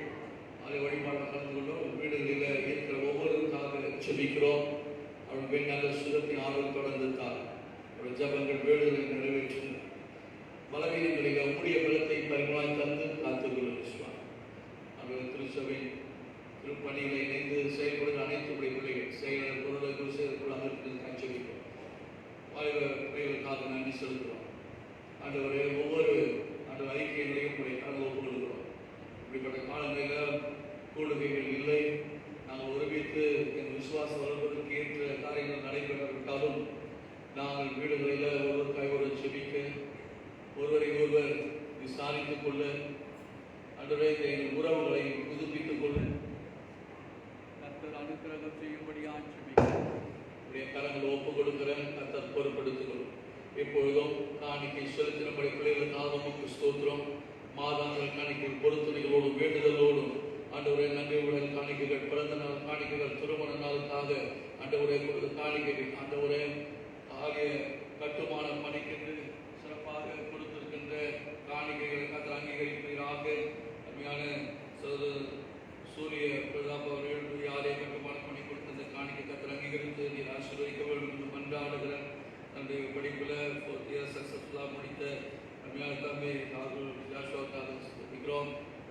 அதை வழிபாடு கலந்து கொண்டோம். வீடுகளில் இருக்கிற ஒவ்வொருவருக்காக செபிக்கிறோம். அவர்கள் பெண் நல்ல சுகத்தின் ஆர்வம் தொடர்ந்து தான் அவருடைய ஜபங்கள் வீடுகளை நிறைவேற்று பலவீனங்களில் உடைய பலத்தை பரிமாறி தந்து காத்துக்கொள்ளுவாங்க. அவர்கள் திருச்சபை திருப்பணிகளை இணைந்து செயல்படுகிற அனைத்து பிள்ளைகள் செயலர் பொருள் குருசேருக்குள் அதற்கு காட்சிக்கிறோம். பிள்ளைகளுக்காக நன்றி செலுத்துகிறோம். ஆண்டவரே, ஒவ்வொரு ஆண்டு அறிக்கைகளையும் கடந்து ஒப்புக்கொள்கிறோம். இப்படிப்பட்ட காலங்களில் கூடுகைகள் இல்லை. நாங்கள் ஒருமித்து எங்கள் விசுவாசம் வளர்ப்பதற்கு ஏற்ற காரியங்கள் நடைபெறாவிட்டாலும் நாங்கள் வீடுகளில் ஒருவருக்காக ஒருவர் செபிக்க, ஒருவரை ஒருவர் விசாரித்துக் கொள்ள, ஆண்டவரே எங்கள் உறவுகளை புதுப்பித்துக் கொள்ள கர்த்தர் அனுக்கிரகம் செய்யும்படியாக செபிக்கிறோம். கரங்களை ஒப்புக் கொடுக்கிற கர்த்தர் பொறுப்படுத்துகிறோம். இப்பொழுதும் காணிக்கை செலுத்தினபடி பிள்ளைகளுக்காக நமக்கு ஸ்தோத்திரம். மாதாந்திர காணிக்கை பொறுத்துணைகளோடும் வேண்டுதலோடும் ஆண்டவரே நன்றியுடன் காணிக்கைகள், பிறந்த நாள் காணிக்கைகள், திருமண நாளுக்காக ஆண்டவரே காணிக்கைகள், ஆண்டவரே ஆகிய கட்டுமான பணிக்கென்று சிறப்பாக கொடுத்திருக்கின்ற காணிக்கைகள் கர்த்தர் அங்கீகரிப்பீராக. அருமையான சூரிய பிரதாப் அவர்கள் யாரே கட்டுமான பணி கொடுத்த காணிக்கை கர்த்தர் அங்கீகரித்து நீர் ஆசீர்வதிக்க வேண்டும் என்று மன்றாடுகிறேன். தன்னுடைய படிப்பில் 4th year சக்ஸஸ்ஃபுல்லாக முடித்த அருமையான தம்பி ராகுல் ஜாஷுவாக்காக செலுத்துகிறோம்.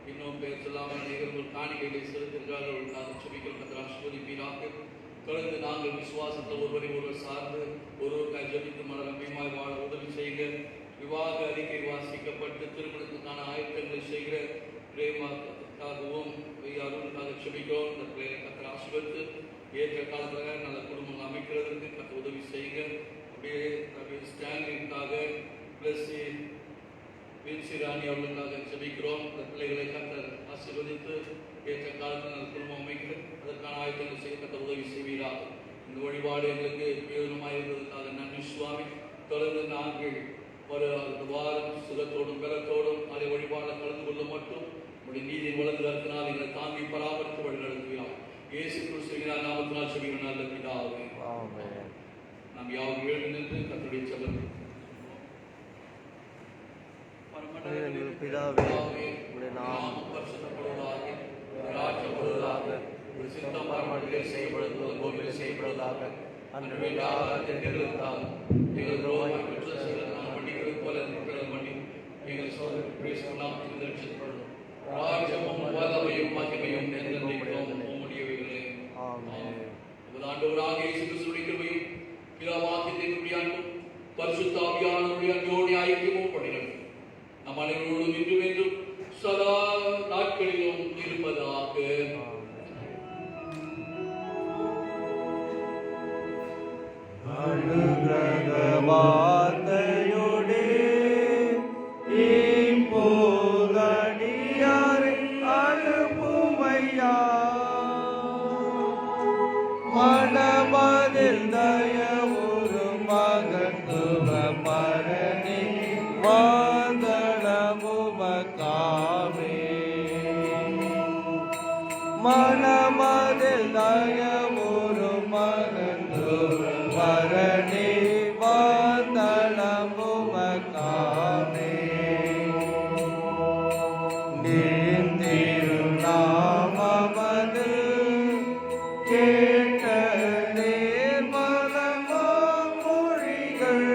இன்னும் பேர் சொல்லாமல் அநேகர்கள் காணிக்கைகளை செலுத்துகிறார்கள். நாங்கள் செபிக்கிறோம். கர்த்தர் ஆசீர்வதிப்பீராக. தொடர்ந்து நாங்கள் விசுவாசத்தில் ஒருவரை ஒருவர் சார்ந்து ஒருவருக்காக ஜெபித்து மனரம்யமாய் வாழ உதவி செய்க. விவாக அறிக்கை வாசிக்கப்பட்டு திருமணத்துக்கான ஆயத்தங்களை செய்கிற பிரேமாக்காகவும் அருளுக்காக செபிக்கிறோம். இந்த பிள்ளைகளை கர்த்தர் ஆசீர்வதித்து ஏற்ற காலத்தில் நல்ல குடும்பங்கள் அமைக்கிறதுக்கு கர்த்தர் உதவி செய்யுங்க. அப்படியே ஸ்டாலினுக்காக பிளஸ் வின்சி ராணி அவர்களுக்காக செபிக்கிறோம். இந்த பிள்ளைகளை கர்த்தர் ஆசீர்வதித்து ஏற்ற காலத்தில் நல்ல குடும்பம் அமைக்க அதற்கான ஆயத்தங்கள் செய்ய கர்த்தர் உதவி செய்வீராக. இந்த வழிபாடு எங்களுக்கு பிரயோஜனமாக இருந்ததுக்காக நன்றி சுவாமி. தொடர்ந்து நாங்கள் ஒரு வாரம் சுகத்தோடும் பலத்தோடும் அதை வழிபாடு கலந்து கொள்ள மட்டும் உடைய நீதி வளர்ந்ததற்கினால் எங்களை தாங்கி பராமரித்து வழி நடத்துகிறார். இயேசு கிறிஸ்துவின் நாமத்தினால் செபிக்கிறோம் நல்ல பிதாவே. நாம் யாரும் எழுந்து நின்று கர்த்தருடைய ஜெபத்தை பிதாவே, உடைய நாமம் பரிசுத்தப்படுவதாக, உடைய ராஜ்யம் வருவதாக, உடைய சித்தம் பரமண்டலே செய்யப்படுவது பூமியில் செய்யப்படுவதாக. அன்று வேண்டாத எங்களுக்காக எங்கள் துரோகம் பெற்ற செயலை நாம் மன்னிக்கிறது போல எங்கள் மன்னி எங்கள் சோதனை பேசலாம் என்று ரட்சிக்கப்படும். ராஜ்யமும் வல்லமையும் மகிமையும் என்றென்றைக்கும் உம்முடையவைகளே. ஆமென். ஆண்டவராகிய இயேசு கிறிஸ்துவின் கிருபையும் பிதாவாகிய தேவனுடைய அன்பும் பரிசுத்த ஆவியானவருடைய அன்போடு ஐக்கியமும் நம் அனைவரோடும் இன்றும் என்றும் மனமதில் தயவுறு மகத்துவ பரணி மாந்தளமுமக்காவே மனமதில் தயவுறு மகத்துவ பரணி மாந்தளமுமக்காவே திருநாமமது கேட்ட நேர்மலமாம் மொழிகள்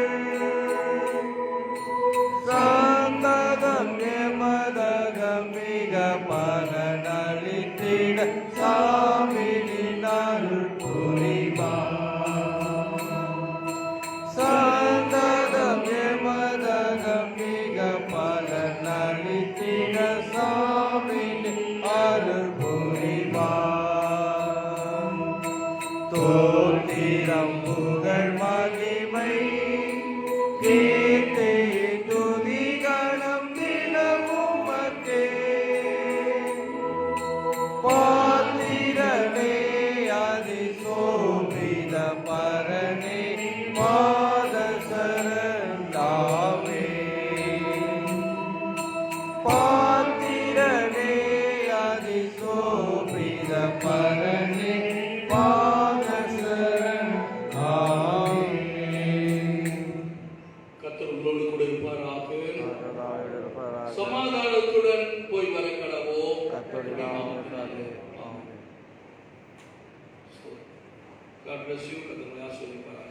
சாந்தகம் எமதகம் மிக பலனளித்திட சாமியின் அருள் புரிவார் சாந்தகம் எமதகம் மிக பலனளித்திட சாமியின் அருள் புரிவார் தோத்திரம் புகழ் மகிமை கீர்த்தி துதி கணம் தினமுமக்கே பாத்திரனே அதிசோபித பரணே பாதசரண்டாவே பாத்திரனே அதிசோபித பரணே கர்த்தர் உங்களோடு கூட இருப்பாராக. சமாதானத்துடன் போய் வர கடவோம். God bless you. கர்த்தர் உங்களை ஆசீர்வதிப்பாராக.